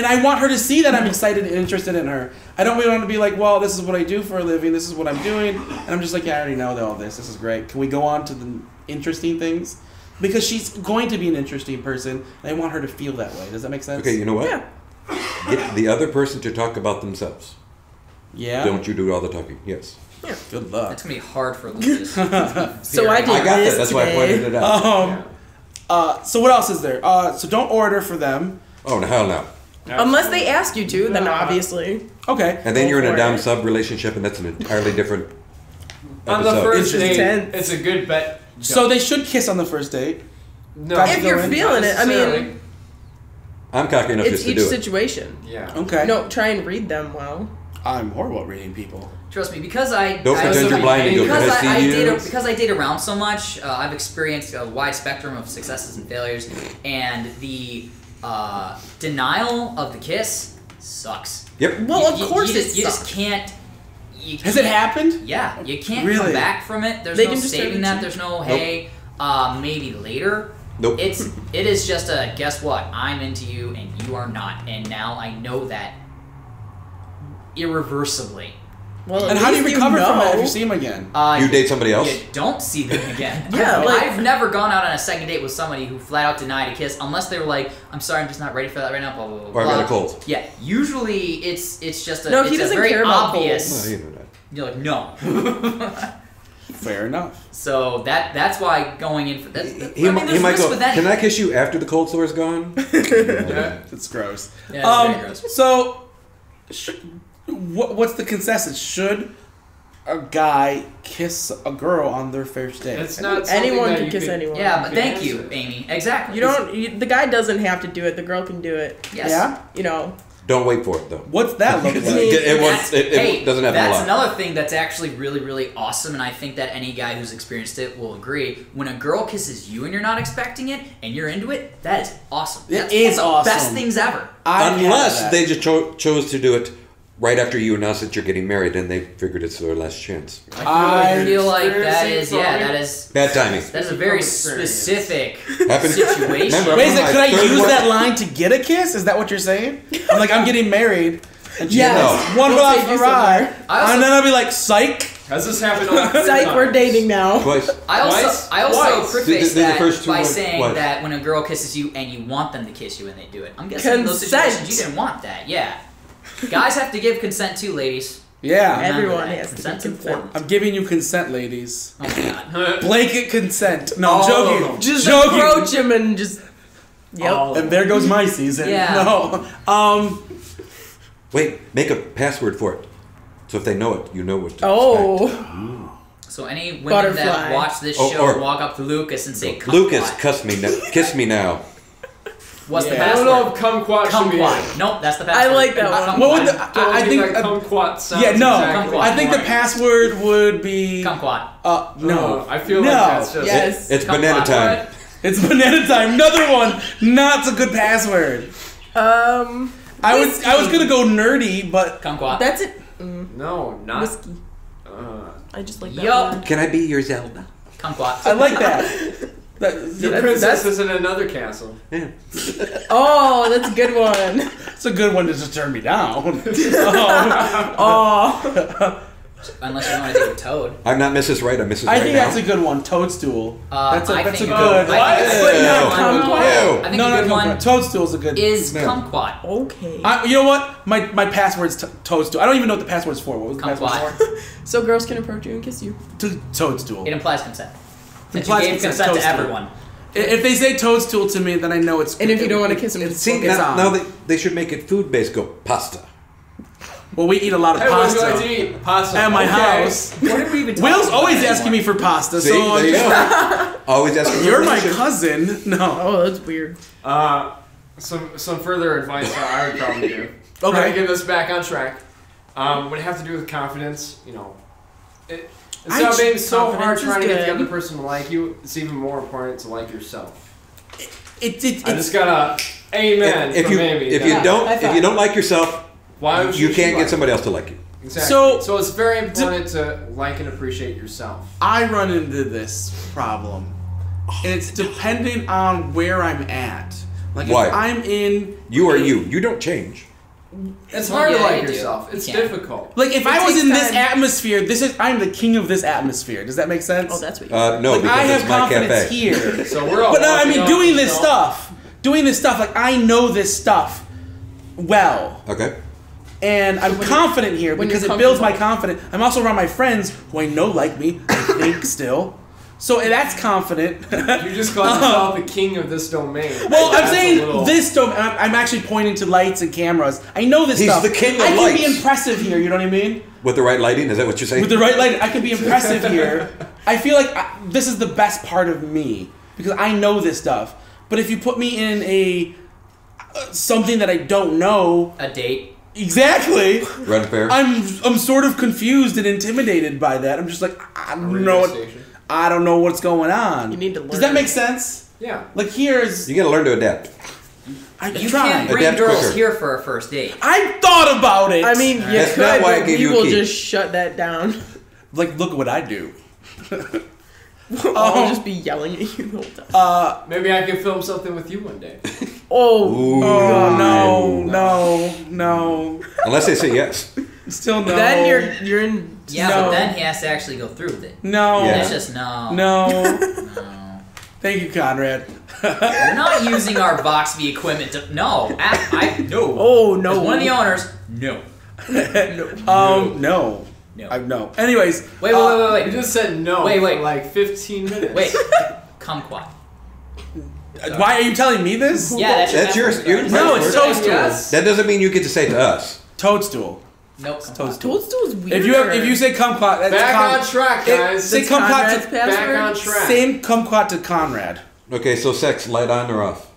Speaker 1: I want her to see that I'm excited and interested in her. I don't really want to be like, well, this is what I do for a living. This is what I'm doing. And I'm just like, yeah, I already know all this. This is great. Can we go on to the interesting things? Because she's going to be an interesting person, and I want her to feel that way. Does that make sense?
Speaker 3: Okay, you know what?
Speaker 5: Yeah.
Speaker 3: Get the other person to talk about themselves.
Speaker 1: Yeah.
Speaker 3: Don't you do all the talking. Yes.
Speaker 1: Good luck.
Speaker 2: That's gonna be hard for Lucas.
Speaker 5: So I did
Speaker 3: I got
Speaker 5: this
Speaker 3: that. That's why I
Speaker 5: today.
Speaker 3: pointed it out.
Speaker 1: So what else is there? So don't order for them.
Speaker 3: Oh, no, hell no.
Speaker 5: Unless they ask you to, then
Speaker 4: No.
Speaker 5: obviously.
Speaker 1: Okay.
Speaker 3: And then
Speaker 5: Go
Speaker 3: you're in a
Speaker 5: for
Speaker 3: dom
Speaker 5: it.
Speaker 3: sub relationship, and that's an entirely different
Speaker 4: On the
Speaker 3: episode.
Speaker 4: first
Speaker 5: It's
Speaker 4: date,
Speaker 5: intense.
Speaker 4: it's a good bet.
Speaker 1: So they should kiss on the first date.
Speaker 4: No,
Speaker 1: Guys
Speaker 5: If
Speaker 1: go
Speaker 5: you're
Speaker 1: in?
Speaker 5: feeling it, I mean,
Speaker 3: I'm cocky enough
Speaker 5: it's
Speaker 3: just to
Speaker 5: each
Speaker 3: do it.
Speaker 5: situation.
Speaker 4: yeah.
Speaker 1: Okay.
Speaker 5: No, try and read them well.
Speaker 1: I'm horrible at reading people.
Speaker 2: Trust me, because I
Speaker 3: Don't
Speaker 2: I-
Speaker 3: pretend you're blind and go,
Speaker 2: because
Speaker 3: "Can I
Speaker 2: I
Speaker 3: see
Speaker 2: date
Speaker 3: you?"
Speaker 2: because I date around so much. I've experienced a wide spectrum of successes and failures, and the denial of the kiss sucks.
Speaker 3: Yep.
Speaker 5: Well, of course
Speaker 2: you
Speaker 5: it
Speaker 2: just
Speaker 5: sucks.
Speaker 2: can't.
Speaker 1: Has it happened?
Speaker 2: Yeah, you can't
Speaker 1: Really?
Speaker 2: come back from it. There's
Speaker 5: They
Speaker 2: no
Speaker 5: can just
Speaker 2: saving
Speaker 5: turn
Speaker 2: that.
Speaker 5: it-
Speaker 2: There's no hey, maybe later.
Speaker 3: Nope.
Speaker 2: It is just a guess what? I'm into you and you are not, and now I know that irreversibly.
Speaker 5: Well, at
Speaker 1: And how do you
Speaker 5: least
Speaker 1: recover from that if
Speaker 5: know.
Speaker 1: you see him again?
Speaker 3: You date somebody else?
Speaker 2: You don't see them again.
Speaker 5: Yeah,
Speaker 2: I've never gone out on a second date with somebody who flat out denied a kiss unless they were like, "I'm sorry, I'm just not ready for that right now." Blah blah blah.
Speaker 3: Or I got a
Speaker 2: blah.
Speaker 3: cold.
Speaker 2: Yeah, usually it's just a
Speaker 5: No,
Speaker 2: it's
Speaker 5: he
Speaker 2: a
Speaker 5: doesn't
Speaker 2: very
Speaker 5: care about
Speaker 2: obvious.
Speaker 3: Well, you know that.
Speaker 2: You're like no.
Speaker 1: Fair enough.
Speaker 2: So that's why going in for that.
Speaker 3: He,
Speaker 2: I mean,
Speaker 3: he
Speaker 2: there's
Speaker 3: might
Speaker 2: risk
Speaker 3: go,
Speaker 2: with that.
Speaker 3: "Can I kiss you after the cold sore's gone?"
Speaker 4: Yeah.
Speaker 1: It's gross.
Speaker 2: Yeah, it's very gross.
Speaker 1: So, what's the consensus? Should a guy kiss a girl on their first date?
Speaker 4: It's not something
Speaker 5: Anyone
Speaker 4: that
Speaker 5: can
Speaker 4: you
Speaker 5: kiss
Speaker 4: could-
Speaker 5: anyone.
Speaker 2: Yeah, but
Speaker 4: Good
Speaker 2: thank you,
Speaker 4: answer.
Speaker 2: Amy. Exactly.
Speaker 5: You don't. The guy doesn't have to do it. The girl can do it.
Speaker 2: Yes.
Speaker 1: Yeah?
Speaker 5: You know.
Speaker 3: Don't wait for it, though.
Speaker 1: What's that look like?
Speaker 3: It doesn't happen a
Speaker 2: That's
Speaker 3: lot.
Speaker 2: another thing that's actually really, really awesome, and I think that any guy who's experienced it will agree. When a girl kisses you and you're not expecting it, and you're into it, that is awesome.
Speaker 1: It
Speaker 2: That's
Speaker 1: is
Speaker 2: one of the
Speaker 1: awesome.
Speaker 2: best things ever.
Speaker 1: I've had
Speaker 3: Unless
Speaker 1: that.
Speaker 3: they just chose to do it right after you announced that you're getting married and they figured it's their last chance.
Speaker 2: I feel like that
Speaker 4: experiencing
Speaker 2: is
Speaker 4: something.
Speaker 3: Bad timing.
Speaker 2: that is a very
Speaker 4: Experience.
Speaker 2: specific
Speaker 3: Happened-
Speaker 2: situation.
Speaker 3: Remember,
Speaker 1: Wait, is it,
Speaker 3: My
Speaker 1: could I
Speaker 3: third
Speaker 1: use
Speaker 3: one-
Speaker 1: that line to get a kiss? Is that what you're saying? I'm like, I'm getting married. And she's
Speaker 5: Yes.
Speaker 1: like, one
Speaker 5: We'll
Speaker 1: off
Speaker 5: take
Speaker 1: the
Speaker 5: you
Speaker 1: ride.
Speaker 5: somewhere.
Speaker 2: I also-
Speaker 1: And then I'll be like, psych.
Speaker 4: Has this happened all
Speaker 5: Psych, we're dating now.
Speaker 3: Twice.
Speaker 2: I also
Speaker 4: Twice.
Speaker 2: preface
Speaker 3: The
Speaker 2: that
Speaker 3: first two
Speaker 2: by
Speaker 3: were
Speaker 2: saying
Speaker 3: what?
Speaker 2: that when a girl kisses you and you want them to kiss you and they do it. I'm guessing in those
Speaker 5: Consent.
Speaker 2: situations you didn't want that. Yeah. Guys have to give consent too, ladies.
Speaker 1: Yeah.
Speaker 2: Remember
Speaker 5: Everyone
Speaker 2: that.
Speaker 5: has to
Speaker 2: Consent's
Speaker 5: give consent.
Speaker 2: important.
Speaker 1: I'm giving you consent, ladies.
Speaker 2: Oh my god.
Speaker 1: Blanket consent. No,
Speaker 4: All
Speaker 1: I'm
Speaker 4: of
Speaker 1: joking.
Speaker 4: them.
Speaker 5: Just
Speaker 1: joking.
Speaker 5: approach him and just. Yep.
Speaker 4: All
Speaker 1: And there goes my season.
Speaker 2: Yeah.
Speaker 1: No.
Speaker 3: Wait, make a password for it. So if they know it, you know what to expect.
Speaker 5: Oh.
Speaker 2: So any women
Speaker 5: Butterfly.
Speaker 2: that watch this
Speaker 3: Oh,
Speaker 2: show
Speaker 3: or-
Speaker 2: walk up to Lucas and say,
Speaker 3: Lucas,
Speaker 2: "Kumquat."
Speaker 3: kiss me now.
Speaker 2: What's the
Speaker 1: Yeah.
Speaker 4: I
Speaker 2: password?
Speaker 4: don't know if kumquat should be in.
Speaker 2: Kumquat. Nope, that's the password.
Speaker 5: like that one.
Speaker 1: What would the,
Speaker 4: Don't
Speaker 1: I
Speaker 4: do
Speaker 1: think.
Speaker 4: that kumquat sounds
Speaker 1: Yeah, no.
Speaker 4: exactly
Speaker 2: Kumquat.
Speaker 1: I think the
Speaker 4: right.
Speaker 1: password would be.
Speaker 2: Kumquat.
Speaker 1: No.
Speaker 4: I feel
Speaker 1: No.
Speaker 4: like that's just
Speaker 5: Yes.
Speaker 3: It's
Speaker 2: Kumquat.
Speaker 3: banana time.
Speaker 1: It's banana time. Another one. Not a good password. I was gonna go nerdy, but
Speaker 2: Kumquat.
Speaker 5: That's it.
Speaker 4: no, not.
Speaker 5: Whiskey. I just like that
Speaker 2: Yup.
Speaker 5: word.
Speaker 3: Can I be your Zelda?
Speaker 2: Kumquat.
Speaker 1: I like that.
Speaker 4: Your
Speaker 5: That's-
Speaker 4: princess is in another castle.
Speaker 3: Yeah.
Speaker 5: Oh, that's a good one.
Speaker 1: It's a good one to just turn me down.
Speaker 5: Oh.
Speaker 2: Unless you want to date a toad.
Speaker 3: I'm not Mrs. Right, I'm Mrs.
Speaker 1: I
Speaker 3: Right
Speaker 1: think
Speaker 3: now.
Speaker 1: that's a good one. Toadstool. That's a
Speaker 2: I
Speaker 1: that's a
Speaker 2: think
Speaker 1: good.
Speaker 2: I think a good
Speaker 5: Not
Speaker 2: one-
Speaker 5: kumquat.
Speaker 3: Ew.
Speaker 2: I think
Speaker 1: no,
Speaker 2: a
Speaker 1: not
Speaker 2: good one
Speaker 1: kumquat. Toadstool's a good.
Speaker 2: is
Speaker 1: no.
Speaker 2: kumquat.
Speaker 5: Okay.
Speaker 1: You know what? My password's toadstool. I don't even know what the password's for. What was the password
Speaker 2: Kumquat.
Speaker 1: for?
Speaker 5: So girls can approach you and kiss you.
Speaker 1: Toadstool.
Speaker 2: It implies consent. Since
Speaker 1: Implies
Speaker 2: you gave
Speaker 1: consent,
Speaker 2: consent to
Speaker 1: toadstool.
Speaker 2: everyone.
Speaker 1: If they say toadstool to me, then I know it's.
Speaker 5: And if you don't want to kiss them, just
Speaker 3: See,
Speaker 5: focus
Speaker 3: now,
Speaker 5: on.
Speaker 3: now they should make it food-based. Go pasta.
Speaker 1: Well, we eat a lot of
Speaker 4: Hey, what do I
Speaker 1: pasta
Speaker 4: eat? Pasta.
Speaker 1: at my
Speaker 4: Okay.
Speaker 1: house.
Speaker 2: What did we even talk
Speaker 1: Will's
Speaker 2: about
Speaker 1: always
Speaker 2: anymore?
Speaker 1: asking me for pasta,
Speaker 3: See,
Speaker 1: so
Speaker 3: there you go. Always asking for
Speaker 1: you're my
Speaker 3: permission.
Speaker 1: cousin. No.
Speaker 5: Oh, that's weird.
Speaker 4: Some further advice that I would probably do.
Speaker 1: Okay.
Speaker 4: Try to get this back on track. Would have to do with confidence. You know, instead of being so hard
Speaker 5: confidence is
Speaker 4: trying to get the
Speaker 5: good.
Speaker 4: other person to like you, it's even more important to like yourself. I
Speaker 1: It's
Speaker 4: just gotta amen.
Speaker 3: If
Speaker 4: from
Speaker 3: you
Speaker 4: Amy.
Speaker 3: if
Speaker 4: Yeah.
Speaker 3: you
Speaker 5: High
Speaker 3: don't
Speaker 5: five.
Speaker 3: like yourself,
Speaker 4: Why would
Speaker 3: you can't
Speaker 4: like
Speaker 3: get somebody else to like you.
Speaker 4: Exactly.
Speaker 1: So-
Speaker 4: So it's very important to like and appreciate yourself.
Speaker 1: I run into this problem. And it's depending on where I'm at. Like
Speaker 3: Why?
Speaker 1: if I'm in
Speaker 3: You are you. You don't change.
Speaker 4: It's
Speaker 2: Well,
Speaker 4: hard to
Speaker 2: yeah,
Speaker 4: like
Speaker 2: you do.
Speaker 4: yourself.
Speaker 2: You
Speaker 4: It's
Speaker 2: can.
Speaker 4: difficult.
Speaker 1: like if
Speaker 5: It
Speaker 1: I was
Speaker 5: takes
Speaker 1: in this
Speaker 5: time.
Speaker 1: atmosphere, I'm the king of this atmosphere. Does that make sense?
Speaker 5: Oh, that's what.
Speaker 3: No,
Speaker 1: like
Speaker 3: because
Speaker 1: I have
Speaker 3: it's my
Speaker 1: confidence
Speaker 3: cafe.
Speaker 1: here.
Speaker 4: So we're all.
Speaker 1: But no, I
Speaker 4: walking
Speaker 1: mean
Speaker 4: up,
Speaker 1: doing
Speaker 4: you
Speaker 1: this
Speaker 4: know.
Speaker 1: stuff. Doing this stuff, like I know this stuff well.
Speaker 3: Okay.
Speaker 1: And I'm
Speaker 5: when
Speaker 1: confident here
Speaker 5: when
Speaker 1: because
Speaker 5: you're
Speaker 1: it builds my
Speaker 5: comfortable.
Speaker 1: confidence. I'm also around my friends who I know like me, I think still. So that's confident.
Speaker 4: You just call yourself the king of this domain.
Speaker 1: Well, I'm
Speaker 4: That's
Speaker 1: saying this domain. I'm actually pointing to lights and cameras. I know this
Speaker 3: He's
Speaker 1: stuff.
Speaker 3: the king of
Speaker 1: I can
Speaker 3: lights.
Speaker 1: be impressive here. You know what I mean?
Speaker 3: With the right lighting, is that what you're saying?
Speaker 1: With the right light, I can be impressive here. I feel like this is the best part of me because I know this stuff. But if you put me in a something that I don't know,
Speaker 2: A date.
Speaker 1: exactly,
Speaker 3: Red Fair.
Speaker 1: I'm sort of confused and intimidated by that. I'm just like I don't know what's going on.
Speaker 5: You need to
Speaker 1: Does that
Speaker 5: learn.
Speaker 1: make sense?
Speaker 4: Yeah.
Speaker 1: Like here's
Speaker 3: You gotta learn to adapt.
Speaker 1: I'm
Speaker 2: You
Speaker 1: trying.
Speaker 2: can't bring
Speaker 3: Adapt
Speaker 2: girls
Speaker 3: quicker.
Speaker 2: here for a first date.
Speaker 1: I thought about it.
Speaker 5: I mean, you
Speaker 3: That's
Speaker 5: could,
Speaker 3: not why I
Speaker 5: but
Speaker 3: gave
Speaker 5: we
Speaker 3: you a
Speaker 5: will
Speaker 3: key.
Speaker 5: just shut that down.
Speaker 1: like look at what I do.
Speaker 5: I'll just be yelling at you the whole time.
Speaker 4: Maybe I can film something with you one day.
Speaker 5: Oh,
Speaker 1: Oh
Speaker 5: God.
Speaker 1: no.
Speaker 3: Unless they say yes.
Speaker 1: Still no.
Speaker 5: Then you're in.
Speaker 2: Yeah,
Speaker 1: No.
Speaker 2: but then he has to actually go through with it.
Speaker 1: No.
Speaker 3: Yeah.
Speaker 2: It's just no.
Speaker 1: No. Thank you, Conrad.
Speaker 2: You're not using our VoxVii equipment to. No. I no.
Speaker 5: Oh no.
Speaker 2: As one of the owners, no.
Speaker 1: No.
Speaker 2: No.
Speaker 1: No. Anyways.
Speaker 2: Wait.
Speaker 4: You just said no
Speaker 2: Wait.
Speaker 4: for like 15 minutes.
Speaker 2: Wait. Kumquat.
Speaker 1: Why are you telling me this?
Speaker 2: Yeah,
Speaker 3: That's yours.
Speaker 1: No, it's Toadstool.
Speaker 4: Yes.
Speaker 3: That doesn't mean you get to say to us.
Speaker 1: Toadstool.
Speaker 2: Nope.
Speaker 1: Toadstool.
Speaker 5: Toadstool's weird.
Speaker 1: If you say kumquat, that's
Speaker 4: Back on track, guys.
Speaker 1: Say
Speaker 5: That's
Speaker 1: kumquat
Speaker 5: Conrad's
Speaker 1: to
Speaker 5: password?
Speaker 4: Back on track.
Speaker 1: same kumquat to Conrad.
Speaker 3: Okay, so sex, light on or off?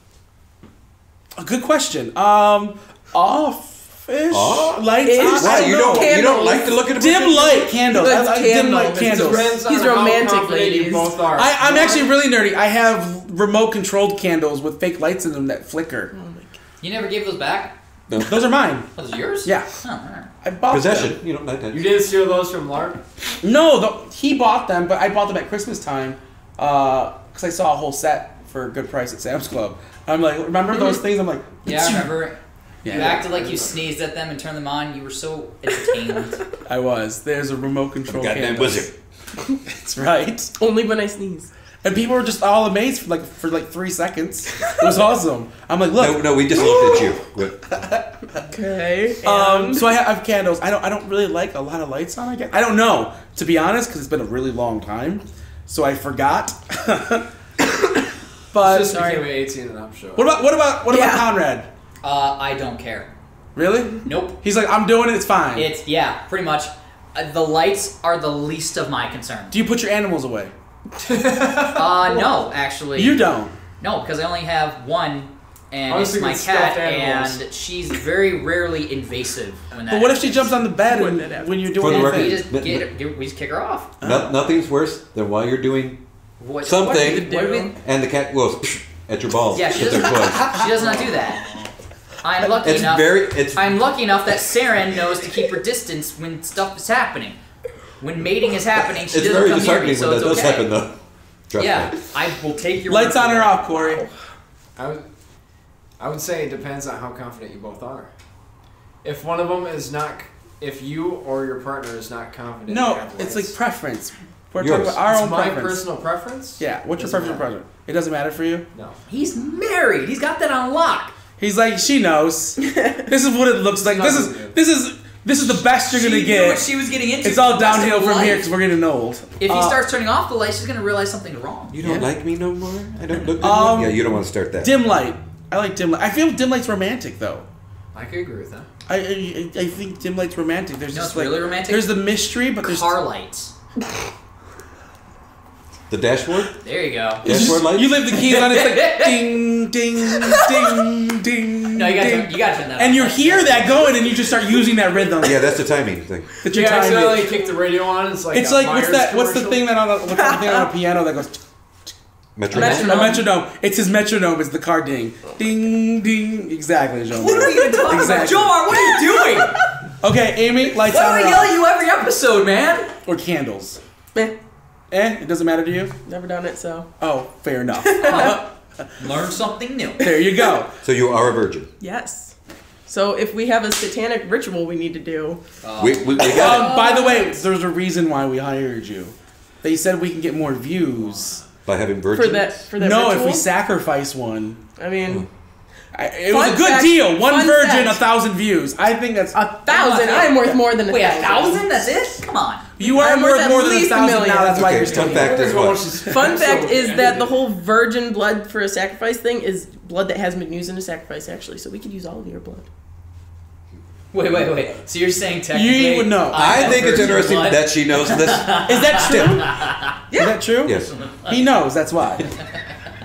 Speaker 1: A good question. Off-ish?
Speaker 3: Off?
Speaker 1: Lights
Speaker 5: Ish?
Speaker 1: on?
Speaker 3: Why
Speaker 1: I
Speaker 3: you
Speaker 1: know.
Speaker 3: don't you don't like to look at a
Speaker 1: Dim
Speaker 3: picture?
Speaker 1: light candles.
Speaker 5: He
Speaker 1: I
Speaker 5: likes
Speaker 1: like dim
Speaker 5: candles.
Speaker 1: light
Speaker 5: It
Speaker 1: candles.
Speaker 4: Depends on
Speaker 5: He's
Speaker 4: how
Speaker 5: romantic,
Speaker 4: confident you
Speaker 5: ladies.
Speaker 4: both are.
Speaker 1: I'm actually really nerdy. I have remote controlled candles with fake lights in them that flicker.
Speaker 2: You never gave those back?
Speaker 1: Those are mine.
Speaker 2: Those are yours?
Speaker 1: Yeah.
Speaker 2: Oh, alright.
Speaker 1: I bought
Speaker 3: Possession.
Speaker 1: them.
Speaker 3: You don't like that.
Speaker 4: You didn't steal those from Lark?
Speaker 1: No, he bought them, but I bought them at Christmas time because I saw a whole set for a good price at Sam's Club. I'm like, remember those things? I'm like,
Speaker 2: Yeah, I remember.
Speaker 1: Yeah.
Speaker 2: You acted like you sneezed at them and turned them on. You were so entertained.
Speaker 1: I was. There's a remote control
Speaker 3: Goddamn
Speaker 1: candle.
Speaker 3: wizard.
Speaker 1: That's right.
Speaker 5: Only when I sneeze.
Speaker 1: And people were just all amazed for like 3 seconds. It was awesome. I'm like, look.
Speaker 3: No, we just looked at you. Good.
Speaker 5: Okay.
Speaker 1: So I have candles. I don't really like a lot of lights on. I guess I don't know, to be honest, because it's been a really long time, so I forgot. But
Speaker 4: Just became an 18 and up show.
Speaker 1: what about
Speaker 5: Yeah.
Speaker 1: Conrad?
Speaker 2: I don't care.
Speaker 1: Really?
Speaker 2: Nope.
Speaker 1: He's like, I'm doing it. It's fine.
Speaker 2: Yeah, pretty much. The lights are the least of my concern.
Speaker 1: Do you put your animals away?
Speaker 2: No, actually.
Speaker 1: You don't.
Speaker 2: No, because I only have one, and
Speaker 4: Honestly,
Speaker 2: it's my
Speaker 4: with stuffed
Speaker 2: cat,
Speaker 4: animals.
Speaker 2: and she's very rarely invasive when that
Speaker 1: But what if she
Speaker 2: happens.
Speaker 1: jumps on the bed
Speaker 5: When that happens.
Speaker 1: when you're
Speaker 3: For
Speaker 1: doing
Speaker 3: the
Speaker 1: your
Speaker 3: record,
Speaker 1: thing?
Speaker 2: We just kick her off.
Speaker 3: Nothing's worse than while you're doing
Speaker 2: What,
Speaker 3: something,
Speaker 2: what do we-
Speaker 3: and the cat goes psh, at your balls
Speaker 2: Yeah, she
Speaker 3: with their
Speaker 2: doesn't.
Speaker 3: claws.
Speaker 2: She does not do that. I'm lucky
Speaker 3: It's
Speaker 2: enough.
Speaker 3: it's
Speaker 2: I'm lucky enough that Saren knows to keep her distance when stuff is happening. When mating is happening, she
Speaker 3: it's
Speaker 2: doesn't
Speaker 3: very
Speaker 2: come near me,
Speaker 3: disheartening
Speaker 2: so
Speaker 3: when
Speaker 2: it's
Speaker 3: that does
Speaker 2: okay.
Speaker 3: happen though. Trust
Speaker 2: Yeah,
Speaker 3: me.
Speaker 2: I will take your
Speaker 1: Lights
Speaker 2: word
Speaker 1: on
Speaker 2: for
Speaker 1: or
Speaker 2: it.
Speaker 1: off, Corey?
Speaker 4: I would say it depends on how confident you both are. If one of them is not, if you or your partner is not confident,
Speaker 1: No,
Speaker 4: in have
Speaker 1: it's
Speaker 4: lights.
Speaker 1: like preference. We're
Speaker 3: Yours.
Speaker 1: talking about our
Speaker 4: It's
Speaker 1: own
Speaker 4: my
Speaker 1: preference.
Speaker 4: personal preference.
Speaker 1: Yeah, what's your
Speaker 4: Doesn't
Speaker 1: personal
Speaker 4: matter.
Speaker 1: preference? It doesn't matter for you?
Speaker 4: No.
Speaker 2: He's married. He's got that on lock.
Speaker 1: He's like, she knows. This is what it looks like. This is the best you're gonna
Speaker 2: She knew what
Speaker 1: get.
Speaker 2: she was getting into.
Speaker 1: It's all
Speaker 2: for the rest of
Speaker 1: downhill
Speaker 2: her
Speaker 1: from
Speaker 2: life.
Speaker 1: here because we're getting old.
Speaker 2: If he starts turning off the light, she's gonna realize something's wrong.
Speaker 3: You don't
Speaker 1: Yeah.
Speaker 3: like me no more? I don't look good enough? Yeah, you don't want to start that.
Speaker 1: Dim light. I like dim light. I feel dim light's romantic though.
Speaker 4: I could agree with that.
Speaker 1: I think dim light's romantic. There's
Speaker 2: No,
Speaker 1: just
Speaker 2: it's
Speaker 1: like
Speaker 2: really romantic.
Speaker 1: there's the mystery, but there's
Speaker 2: Car lights.
Speaker 3: The dashboard?
Speaker 2: There you go.
Speaker 1: it's just-
Speaker 3: Dashboard lights?
Speaker 1: you leave the keys on. It's like ding, ding, ding, ding.
Speaker 2: No, you gotta
Speaker 1: ding.
Speaker 2: turn that.
Speaker 1: And
Speaker 2: off.
Speaker 1: you hear that going, and you just start using that rhythm.
Speaker 3: Yeah, that's the timing thing.
Speaker 1: That
Speaker 4: You
Speaker 1: you're timing.
Speaker 4: accidentally kick the radio on. It's like
Speaker 1: It's
Speaker 4: a
Speaker 1: like
Speaker 4: Myers
Speaker 1: what's the
Speaker 4: commercial.
Speaker 1: thing that on a piano that goes
Speaker 3: Metronome.
Speaker 1: a metronome. It's his metronome. It's the car ding, ding, ding. Exactly, Joe.
Speaker 2: What are we even talking about? Jomar, what are you doing?
Speaker 1: Okay, Amy, lights
Speaker 2: Why
Speaker 1: on
Speaker 2: do
Speaker 1: or
Speaker 2: I yell
Speaker 1: off?
Speaker 2: at you every episode, man?
Speaker 1: Or candles.
Speaker 5: Meh.
Speaker 1: It doesn't matter to you.
Speaker 5: Never done it, so
Speaker 1: Oh, fair enough.
Speaker 2: Learn something new.
Speaker 1: There you go.
Speaker 3: So you are a virgin.
Speaker 5: yes. So if we have a satanic ritual we need to do,
Speaker 3: We got
Speaker 1: By the way, there's a reason why we hired you. They said we can get more views.
Speaker 3: it by having virgins.
Speaker 5: for that
Speaker 1: No,
Speaker 5: ritual,
Speaker 1: if we sacrifice one.
Speaker 5: I mean,
Speaker 1: It was
Speaker 5: Fun
Speaker 1: a good
Speaker 5: fact-
Speaker 1: deal. One
Speaker 5: fun
Speaker 1: virgin,
Speaker 5: fact.
Speaker 1: 1,000 views. I think that's.
Speaker 5: 1,000. I'm worth more than 1,000.
Speaker 2: Wait, 1,000? That's it? Come on.
Speaker 1: You are
Speaker 5: I'm worth
Speaker 1: worth
Speaker 5: at
Speaker 1: more than
Speaker 5: least $1
Speaker 1: $1,000
Speaker 5: million.
Speaker 1: now. That's why
Speaker 3: Okay,
Speaker 1: you're still
Speaker 3: fun
Speaker 1: here.
Speaker 3: fact is what?
Speaker 5: Fun fact is that the whole virgin blood for a sacrifice thing is blood that hasn't been used in a sacrifice, actually. So we could use all of your blood.
Speaker 2: Wait. So you're saying technically?
Speaker 1: You would know.
Speaker 3: I think it's
Speaker 2: virgin
Speaker 3: interesting
Speaker 2: blood?
Speaker 3: that she knows this.
Speaker 1: Is that true? Is that true?
Speaker 3: Yes.
Speaker 1: He knows. That's why.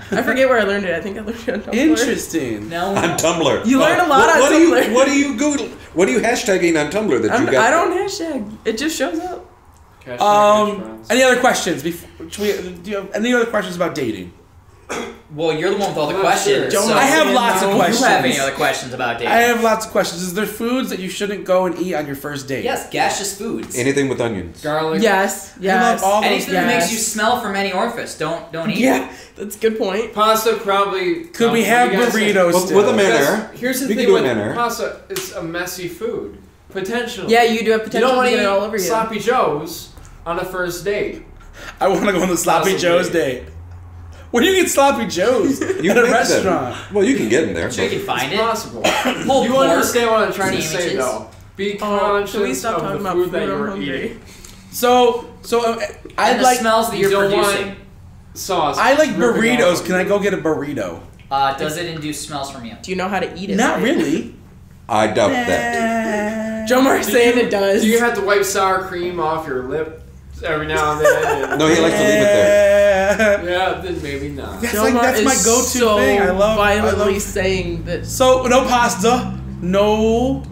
Speaker 5: I forget where I learned it. I think I learned it on Tumblr.
Speaker 1: Interesting.
Speaker 2: No.
Speaker 3: On Tumblr.
Speaker 5: You learn a lot on
Speaker 3: what
Speaker 5: Tumblr.
Speaker 3: What are you Google? What are you hashtagging on Tumblr that you got?
Speaker 5: I don't hashtag. It just shows up.
Speaker 1: Any other questions? Do you have any other questions about dating?
Speaker 2: Well, you're the one with all the
Speaker 4: I'm not
Speaker 2: questions.
Speaker 4: sure.
Speaker 2: So
Speaker 1: I have lots of
Speaker 2: Do you have any
Speaker 1: questions.
Speaker 2: other questions about dating?
Speaker 1: I have lots of questions. Is there foods that you shouldn't go and eat on your first date?
Speaker 2: Yes, gaseous foods.
Speaker 3: Anything with onions.
Speaker 4: Garlic.
Speaker 5: Yes.
Speaker 1: I love all those.
Speaker 2: Anything that makes you smell from any orifice, don't eat.
Speaker 5: Yeah, that's a good point.
Speaker 4: Pasta probably.
Speaker 1: Could we have burritos
Speaker 3: With,
Speaker 1: still?
Speaker 3: with a
Speaker 4: Because
Speaker 3: manner.
Speaker 4: here's the
Speaker 3: We can
Speaker 4: thing
Speaker 3: do a
Speaker 4: with
Speaker 3: manner.
Speaker 4: pasta: it's a messy food. Potentially.
Speaker 5: Yeah, you do have
Speaker 4: You
Speaker 5: potential
Speaker 4: don't
Speaker 5: to
Speaker 4: want
Speaker 5: get
Speaker 4: to
Speaker 5: it all
Speaker 4: eat
Speaker 5: over you.
Speaker 4: sloppy joes on a first date.
Speaker 1: I want to go on the Sloppy
Speaker 4: Possibly.
Speaker 1: Joe's date. Where do you get Sloppy Joe's?
Speaker 3: You
Speaker 1: At a
Speaker 3: make them.
Speaker 1: restaurant.
Speaker 3: Well, you can get them there.
Speaker 2: So you can find
Speaker 4: It's
Speaker 2: it.
Speaker 4: possible.
Speaker 2: Pulled
Speaker 4: You
Speaker 2: pork,
Speaker 4: understand what I'm trying to say,
Speaker 2: sandwiches.
Speaker 4: though. Be
Speaker 5: Oh,
Speaker 4: conscious
Speaker 5: should we stop
Speaker 4: of
Speaker 5: talking
Speaker 4: the
Speaker 5: about
Speaker 4: food
Speaker 5: food?
Speaker 4: that
Speaker 5: I'm
Speaker 4: you're
Speaker 5: hungry.
Speaker 4: eating.
Speaker 1: So I'd
Speaker 2: And the
Speaker 1: like
Speaker 2: smells that
Speaker 4: You
Speaker 2: you're
Speaker 4: don't
Speaker 2: producing.
Speaker 4: want sauce.
Speaker 1: I like
Speaker 4: dripping
Speaker 1: burritos.
Speaker 4: off
Speaker 1: Can I go get a burrito?
Speaker 2: Does it induce smells from you?
Speaker 5: Do you know how to eat it?
Speaker 1: Not
Speaker 5: right?
Speaker 1: really.
Speaker 3: I doubt that.
Speaker 5: Joe Mark's
Speaker 4: Do
Speaker 5: saying
Speaker 4: you-
Speaker 5: it does.
Speaker 4: Do you have to wipe sour cream off your lip every now and then?
Speaker 3: No, he likes to leave it there.
Speaker 4: Yeah, then maybe not.
Speaker 1: That's
Speaker 5: Joe
Speaker 1: like
Speaker 5: Mark
Speaker 1: that's my
Speaker 5: is
Speaker 1: go-to
Speaker 5: so
Speaker 1: thing. I love
Speaker 5: violently saying that.
Speaker 1: So no pasta, no.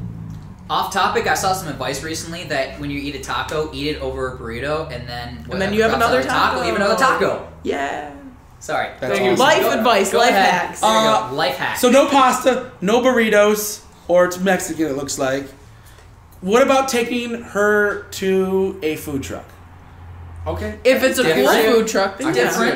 Speaker 2: Off topic, I saw some advice recently that when you eat a taco, eat it over a burrito, and then
Speaker 5: And then you have
Speaker 2: comes out
Speaker 5: another
Speaker 2: of the taco. You have another taco.
Speaker 5: Yeah.
Speaker 2: Sorry.
Speaker 1: That's
Speaker 4: Thank you.
Speaker 1: awesome.
Speaker 5: Life
Speaker 2: Go-
Speaker 5: advice,
Speaker 2: go
Speaker 5: life
Speaker 2: ahead.
Speaker 5: hacks.
Speaker 2: There you go. Life hack.
Speaker 1: So no pasta, no burritos, or it's Mexican. It looks like. What about taking her to a food truck?
Speaker 4: Okay.
Speaker 5: If it's a cool
Speaker 2: Different.
Speaker 5: food truck, then
Speaker 4: I can
Speaker 5: yeah.
Speaker 4: see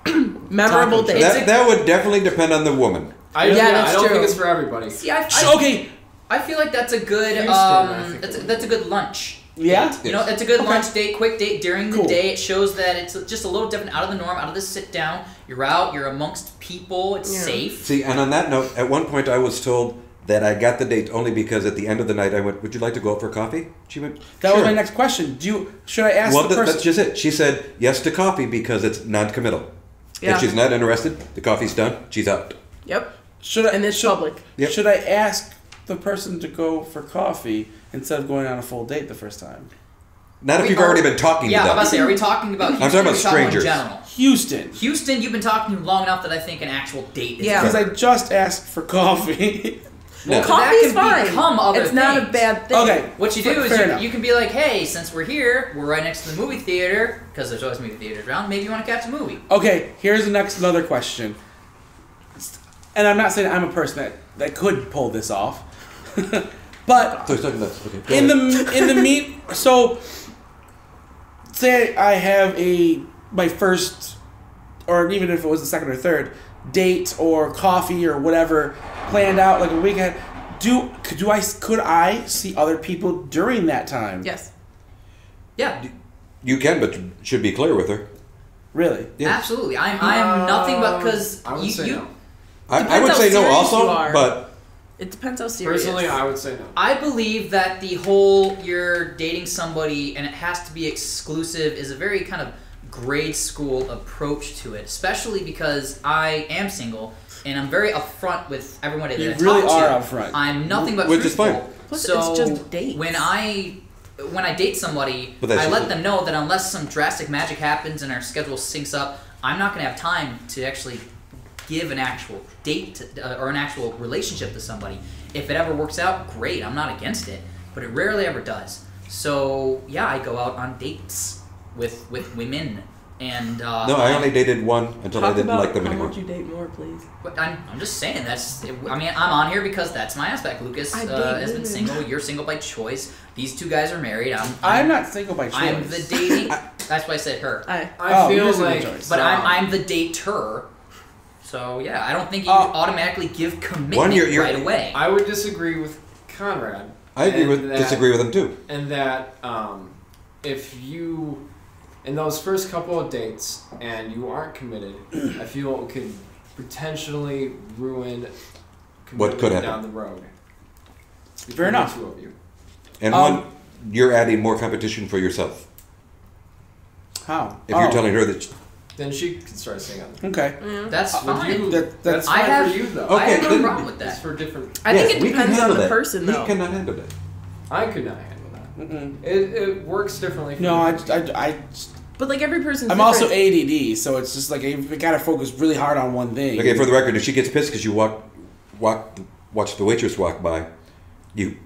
Speaker 2: different.
Speaker 5: Memorable
Speaker 1: Taco
Speaker 5: dates.
Speaker 3: That would definitely depend on the woman.
Speaker 4: I
Speaker 5: that's
Speaker 4: don't
Speaker 5: true.
Speaker 4: think it's for everybody.
Speaker 2: See, I
Speaker 1: Okay.
Speaker 2: I feel like that's a good
Speaker 4: Houston, I think
Speaker 2: that's a good lunch.
Speaker 1: Yeah.
Speaker 2: You know, it's a good
Speaker 1: Okay.
Speaker 2: lunch date, quick date during the
Speaker 1: Cool.
Speaker 2: day. It shows that it's just a little different, out of the norm, out of the sit down. You're out, you're amongst people, it's
Speaker 5: Yeah.
Speaker 2: safe.
Speaker 3: See, and on that note, at one point I was told that I got the date only because at the end of the night I went, "Would you like to go out for coffee?" She went,
Speaker 1: That
Speaker 3: "Sure."
Speaker 1: was my next question. Should I ask
Speaker 3: Well,
Speaker 1: the person?
Speaker 3: that's just it. She said yes to coffee because it's non-committal.
Speaker 5: Yeah.
Speaker 3: If she's not interested, the coffee's done. She's out.
Speaker 5: Yep.
Speaker 1: Should I?
Speaker 5: And it's public.
Speaker 3: Yep.
Speaker 1: Should I ask the person to go for coffee instead of going on a full date the first time?
Speaker 3: Not if
Speaker 2: We
Speaker 3: you've
Speaker 2: are-
Speaker 3: already been talking
Speaker 2: Yeah,
Speaker 3: to
Speaker 2: I'm about
Speaker 3: them.
Speaker 2: to say, are we talking about Houston?
Speaker 3: talking
Speaker 2: or
Speaker 3: about
Speaker 2: are we talking
Speaker 3: strangers.
Speaker 2: in general?
Speaker 1: Houston.
Speaker 2: Houston, you've been talking long enough that I think an actual date is
Speaker 5: Yeah.
Speaker 1: Because I just asked for coffee.
Speaker 3: No.
Speaker 2: That
Speaker 5: Coffee's
Speaker 2: can
Speaker 5: fine.
Speaker 2: become other
Speaker 5: It's not a
Speaker 2: things.
Speaker 5: bad thing.
Speaker 1: Okay.
Speaker 2: What you do is
Speaker 1: Fair enough.
Speaker 2: you can be like, hey, since we're here, we're right next to the movie theater, because there's always movie theaters around, maybe you want to catch a movie.
Speaker 1: Okay, here's another question. And I'm not saying I'm a person that could pull this off. But
Speaker 3: So he's talking about, okay, go
Speaker 1: in
Speaker 3: ahead.
Speaker 1: the meet, so say I have my first, or even if it was the second or third date or coffee or whatever planned out like a weekend. Could I see other people during that time?
Speaker 5: Yes.
Speaker 2: Yeah,
Speaker 3: You can, but you should be clear with her.
Speaker 1: Really?
Speaker 3: Yes.
Speaker 2: absolutely. I'm nothing but because
Speaker 4: I would say no.
Speaker 3: I
Speaker 5: Depends
Speaker 3: would
Speaker 5: how
Speaker 3: say no
Speaker 5: serious
Speaker 3: also,
Speaker 5: you are.
Speaker 3: but
Speaker 5: It depends how serious.
Speaker 4: Personally, I would say no.
Speaker 2: I believe that the whole you're dating somebody and it has to be exclusive is a very kind of grade school approach to it, especially because I am single and I'm very upfront with everybody that
Speaker 1: You
Speaker 2: I
Speaker 1: really
Speaker 2: talk
Speaker 1: are
Speaker 2: to.
Speaker 1: upfront.
Speaker 2: I'm nothing but
Speaker 3: Which is
Speaker 2: truthful.
Speaker 3: fine.
Speaker 5: Plus,
Speaker 2: So
Speaker 5: it's just dates.
Speaker 2: when I date somebody,
Speaker 3: But that's
Speaker 2: I
Speaker 3: just
Speaker 2: let
Speaker 3: it.
Speaker 2: them know that unless some drastic magic happens and our schedule syncs up, I'm not going to have time to actually give an actual date or an actual relationship to somebody. If it ever works out, great. I'm not against it, but it rarely ever does. So yeah, I go out on dates with women, and
Speaker 3: no, I only dated one until I
Speaker 5: Talk
Speaker 3: didn't
Speaker 5: about
Speaker 3: like them
Speaker 5: how
Speaker 3: anymore.
Speaker 5: much you date more, please.
Speaker 2: But I'm just saying I mean, I'm on here because that's my aspect. Lucas
Speaker 5: I date
Speaker 2: has been
Speaker 5: women.
Speaker 2: single. You're single by choice. These two guys are married.
Speaker 1: I'm not single by choice.
Speaker 2: I'm the dating. That's why I said her.
Speaker 5: I
Speaker 4: I
Speaker 1: you're
Speaker 4: feel
Speaker 1: single
Speaker 4: like,
Speaker 1: choice.
Speaker 2: But I'm the dater. So yeah, I don't think you automatically give commitment
Speaker 3: One, you're-
Speaker 2: right away.
Speaker 4: I would disagree with Conrad.
Speaker 3: I agree
Speaker 4: and
Speaker 3: with
Speaker 4: that-
Speaker 3: disagree with him too.
Speaker 4: And that if you, in those first couple of dates, and you aren't committed, I feel it could potentially ruin
Speaker 3: What could
Speaker 4: commitment
Speaker 3: happen.
Speaker 4: down the road.
Speaker 1: Fair enough.
Speaker 4: The two of you.
Speaker 3: And one, you're adding more competition for yourself.
Speaker 1: How?
Speaker 3: If you're telling her that.
Speaker 4: Then she can start singing.
Speaker 1: Okay.
Speaker 2: That's fine.
Speaker 1: That's
Speaker 2: I
Speaker 4: fine
Speaker 2: have
Speaker 4: for you though.
Speaker 2: I have
Speaker 3: Okay,
Speaker 2: no problem with
Speaker 4: It's
Speaker 2: that.
Speaker 4: for different.
Speaker 5: I think it
Speaker 3: we can
Speaker 5: depends on
Speaker 3: handle
Speaker 5: the
Speaker 3: that.
Speaker 5: person, though.
Speaker 3: We cannot handle that.
Speaker 4: I could not handle that.
Speaker 1: Mm-mm.
Speaker 4: It works differently. For
Speaker 1: No,
Speaker 4: different
Speaker 5: But like every person's
Speaker 1: I'm
Speaker 5: different.
Speaker 1: also ADD, so it's just like you gotta focus really hard on one thing.
Speaker 3: Okay, for the record, if she gets pissed because you watch the waitress walk by, you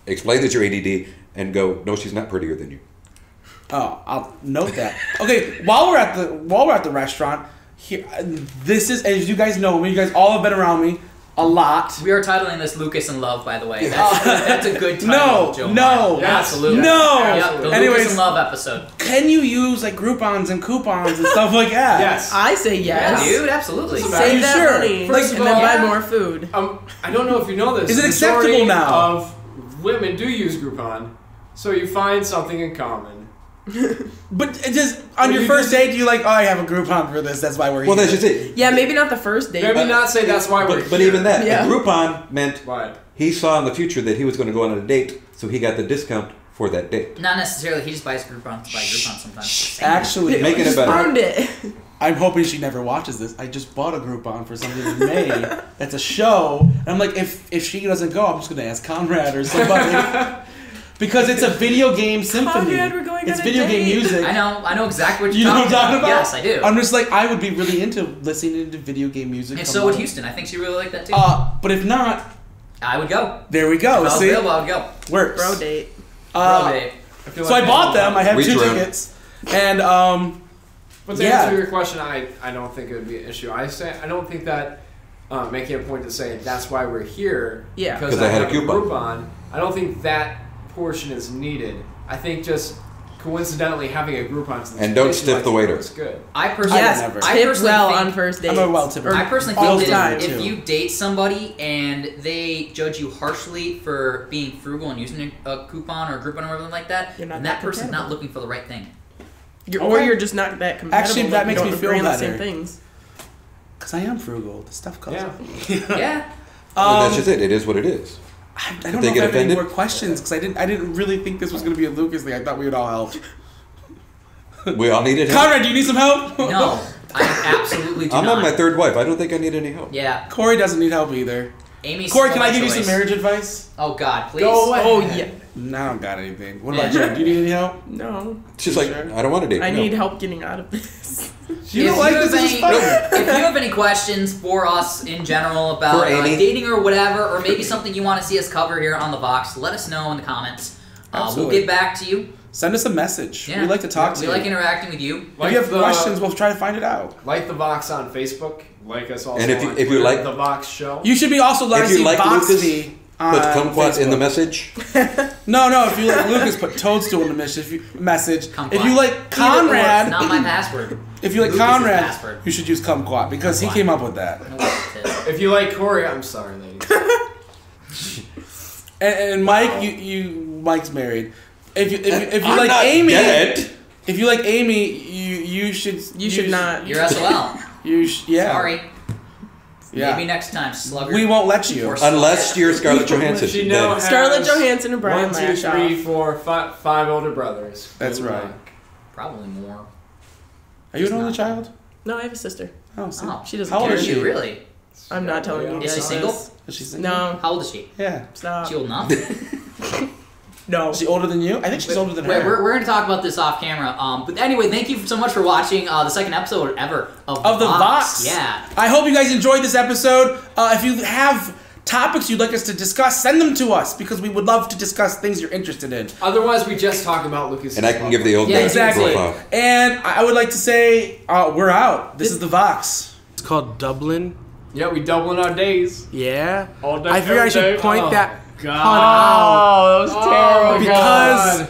Speaker 3: explain that you're ADD and go, no, she's not prettier than you.
Speaker 1: Oh, I'll note that. Okay, while we're at the restaurant, here, this is, as you guys know me, you guys all have been around me a lot.
Speaker 2: We are titling this Lucas in Love, by the way. That's a good title, Joe.
Speaker 1: No,
Speaker 2: Martin. Absolutely.
Speaker 1: no.
Speaker 2: Yep, the
Speaker 1: Anyways,
Speaker 2: Lucas in Love episode.
Speaker 1: Can you use like Groupons and coupons and stuff like that?
Speaker 4: Yes.
Speaker 5: I say yes.
Speaker 2: Yeah, dude, absolutely.
Speaker 4: Are
Speaker 5: Save
Speaker 1: you
Speaker 5: that
Speaker 1: sure?
Speaker 5: money
Speaker 4: First
Speaker 5: and
Speaker 4: of
Speaker 5: then
Speaker 4: all-
Speaker 5: buy
Speaker 2: Yeah.
Speaker 5: more food.
Speaker 4: I don't know if you know this.
Speaker 1: Is it
Speaker 4: the
Speaker 1: acceptable
Speaker 4: majority
Speaker 1: now?
Speaker 4: Of women do use Groupon, so you find something in common.
Speaker 1: But it just on
Speaker 4: Well,
Speaker 1: your
Speaker 4: you
Speaker 1: first
Speaker 4: just-
Speaker 1: date, you like, oh, I have a Groupon for this. That's why we're
Speaker 3: Well,
Speaker 1: here.
Speaker 3: that's just it.
Speaker 5: Yeah, maybe not the first date.
Speaker 4: Maybe not say that's why we're
Speaker 3: But
Speaker 4: here.
Speaker 3: even that,
Speaker 5: Yeah.
Speaker 3: a Groupon meant
Speaker 4: What?
Speaker 3: he saw in the future that he was going to go on a date, so he got the discount for that date.
Speaker 2: Not necessarily. He just buys Groupon to buy Groupon sometimes.
Speaker 1: Actually,
Speaker 3: Making it
Speaker 5: Just
Speaker 3: better.
Speaker 5: ruined it.
Speaker 1: I'm hoping she never watches this. I just bought a Groupon for something in May. That's a show. And I'm like, if she doesn't go, I'm just gonna ask Conrad or somebody. Because it's a video game symphony.
Speaker 5: Conrad, we're going
Speaker 1: it's
Speaker 5: on a
Speaker 1: video game
Speaker 5: date.
Speaker 1: music.
Speaker 2: I know exactly what
Speaker 1: You
Speaker 2: you're
Speaker 1: know what I'm talking about?
Speaker 2: Yes, I do.
Speaker 1: I'm just like, I would be really into listening to video game music.
Speaker 2: And
Speaker 1: Come
Speaker 2: so would
Speaker 1: on.
Speaker 2: Houston. I think she really liked that too.
Speaker 1: But if not,
Speaker 2: I would go.
Speaker 1: there we
Speaker 2: If
Speaker 1: go.
Speaker 2: I was
Speaker 1: See,
Speaker 2: available, I would go.
Speaker 1: works.
Speaker 5: Bro date.
Speaker 2: Bro date.
Speaker 4: I feel
Speaker 1: So I bought them. I have
Speaker 3: Reach
Speaker 1: 2
Speaker 3: around.
Speaker 1: tickets, and
Speaker 4: But to
Speaker 1: Yeah.
Speaker 4: answer your question, I don't think it would be an issue. I don't think that making a point to say that's why we're here.
Speaker 5: Yeah.
Speaker 4: Because
Speaker 3: 'Cause I had a
Speaker 4: have
Speaker 3: coupon.
Speaker 4: I don't think that portion is needed. I think just coincidentally having a Groupon.
Speaker 3: And don't stiff the waiter.
Speaker 4: Is good.
Speaker 2: I personally,
Speaker 5: Yes,
Speaker 1: never.
Speaker 2: I
Speaker 5: tip
Speaker 2: personally
Speaker 5: well
Speaker 2: think,
Speaker 5: on first dates.
Speaker 1: I'm a well-tipper.
Speaker 5: Or
Speaker 2: I personally
Speaker 5: all
Speaker 2: think
Speaker 5: the
Speaker 2: that
Speaker 5: time.
Speaker 2: if you date somebody and they judge you harshly for being frugal and using a coupon or a Groupon or whatever like that,
Speaker 5: You're not
Speaker 2: then
Speaker 5: that
Speaker 2: that person's not
Speaker 5: compatible.
Speaker 2: looking for the right thing.
Speaker 5: Or
Speaker 1: Okay.
Speaker 5: you're just not that compatible.
Speaker 1: Actually,
Speaker 5: like
Speaker 1: that
Speaker 5: you
Speaker 1: makes
Speaker 5: don't
Speaker 1: me feel
Speaker 5: agree on the
Speaker 1: better.
Speaker 5: same things.
Speaker 1: because I am frugal, the stuff comes.
Speaker 4: Yeah.
Speaker 2: Yeah.
Speaker 3: And that's just it. It is what it is.
Speaker 1: I
Speaker 3: If
Speaker 1: don't
Speaker 3: they
Speaker 1: know if I
Speaker 3: get
Speaker 1: have any
Speaker 3: offended?
Speaker 1: more questions because I didn't really think this was going to be a Lucas thing. I thought we would all help.
Speaker 3: We all needed help.
Speaker 1: Conrad, do you need some help?
Speaker 2: No, I absolutely do
Speaker 3: I'm
Speaker 2: not.
Speaker 3: on my 3rd wife. I don't think I need any help.
Speaker 2: Yeah.
Speaker 1: Corey doesn't need help either.
Speaker 2: Amy's
Speaker 1: Corey,
Speaker 2: still
Speaker 1: can I
Speaker 2: my
Speaker 1: give you
Speaker 2: choice.
Speaker 1: some marriage advice?
Speaker 2: Oh God, please.
Speaker 4: Go away.
Speaker 5: Oh yeah.
Speaker 1: No, I don't got anything. What about you? Do you need any help?
Speaker 5: No.
Speaker 3: She's like,
Speaker 1: Sure.
Speaker 3: I don't want to date.
Speaker 5: I
Speaker 3: no.
Speaker 5: need help getting out of this.
Speaker 1: You don't like this? This is fun.
Speaker 2: if you have any questions for us in general about
Speaker 3: For Amy.
Speaker 2: dating or whatever, or maybe something you want to see us cover here on the Vox, let us know in the comments. We'll
Speaker 1: Absolutely.
Speaker 2: get back to you.
Speaker 1: Send us a message.
Speaker 2: Yeah.
Speaker 1: We like to talk to
Speaker 2: We
Speaker 1: you.
Speaker 2: like interacting with you.
Speaker 1: If you have questions, we'll try to find it out.
Speaker 4: Like the Vox on Facebook. Like us also
Speaker 3: And if you-
Speaker 4: on
Speaker 3: if you
Speaker 4: Twitter,
Speaker 3: like-
Speaker 4: the Vox Show.
Speaker 1: You should be also letting
Speaker 3: If you
Speaker 1: see
Speaker 3: like
Speaker 1: VoxVii on
Speaker 3: Put kumquat in the
Speaker 1: Facebook.
Speaker 3: message.
Speaker 1: No, if you like Lucas, put toadstool in the message.
Speaker 2: Kumquat.
Speaker 1: If you like
Speaker 2: Either or,
Speaker 1: Conrad,
Speaker 2: not my password.
Speaker 1: if you like
Speaker 2: Lucas's
Speaker 1: Conrad,
Speaker 2: password.
Speaker 1: you should use kumquat because he
Speaker 2: Kumquat.
Speaker 1: came up with that.
Speaker 2: I don't know what it is.
Speaker 4: If you like Corey, I'm sorry, ladies.
Speaker 1: And Mike, Mike's married. If you
Speaker 3: I'm
Speaker 1: like
Speaker 3: not
Speaker 1: Amy,
Speaker 3: dead.
Speaker 1: if you like Amy, you should
Speaker 5: not.
Speaker 2: You're SOL.
Speaker 1: Yeah.
Speaker 2: Sorry.
Speaker 1: Yeah.
Speaker 2: Maybe next time, slugger.
Speaker 1: We won't let you.
Speaker 2: Or-
Speaker 3: Unless you're Scarlett Johansson.
Speaker 4: She now
Speaker 3: Then-
Speaker 4: has
Speaker 5: Scarlett Johansson and Brian
Speaker 4: 1, 2, 3,
Speaker 5: Lashoff.
Speaker 4: 4, 5 older brothers.
Speaker 1: That's
Speaker 4: Good
Speaker 1: right.
Speaker 4: luck.
Speaker 2: Probably more.
Speaker 1: Are you an
Speaker 2: She's
Speaker 1: only
Speaker 2: not.
Speaker 1: child?
Speaker 5: No, I have a sister.
Speaker 1: Oh, see.
Speaker 2: Oh,
Speaker 5: She doesn't
Speaker 1: How old
Speaker 5: care.
Speaker 1: is she?
Speaker 2: Really?
Speaker 5: I'm not telling you.
Speaker 2: Is she
Speaker 5: guys
Speaker 2: single?
Speaker 5: this.
Speaker 1: Is she single?
Speaker 5: No.
Speaker 2: How old is she?
Speaker 1: Yeah.
Speaker 5: Stop.
Speaker 2: She old enough?
Speaker 5: No.
Speaker 1: Is she older than you? I think she's older than her.
Speaker 2: We're going to talk about this off camera. But anyway, thank you so much for watching the second episode ever of
Speaker 1: Of the Vox.
Speaker 2: Yeah.
Speaker 1: I hope you guys enjoyed this episode. If you have topics you'd like us to discuss, send them to us because we would love to discuss things you're interested in.
Speaker 4: Otherwise, we just talk about Lucas.
Speaker 3: And I can give the old
Speaker 2: Yeah,
Speaker 3: man
Speaker 1: Exactly.
Speaker 3: profile.
Speaker 1: And I would like to say we're out. This is the Vox. It's called Dublin.
Speaker 4: Yeah, we doubling our days.
Speaker 1: Yeah.
Speaker 4: All day,
Speaker 1: I figured I
Speaker 4: every
Speaker 1: should
Speaker 4: day.
Speaker 1: point
Speaker 4: Oh,
Speaker 1: that
Speaker 4: God.
Speaker 1: pun out
Speaker 5: Oh, that was terrible.
Speaker 1: because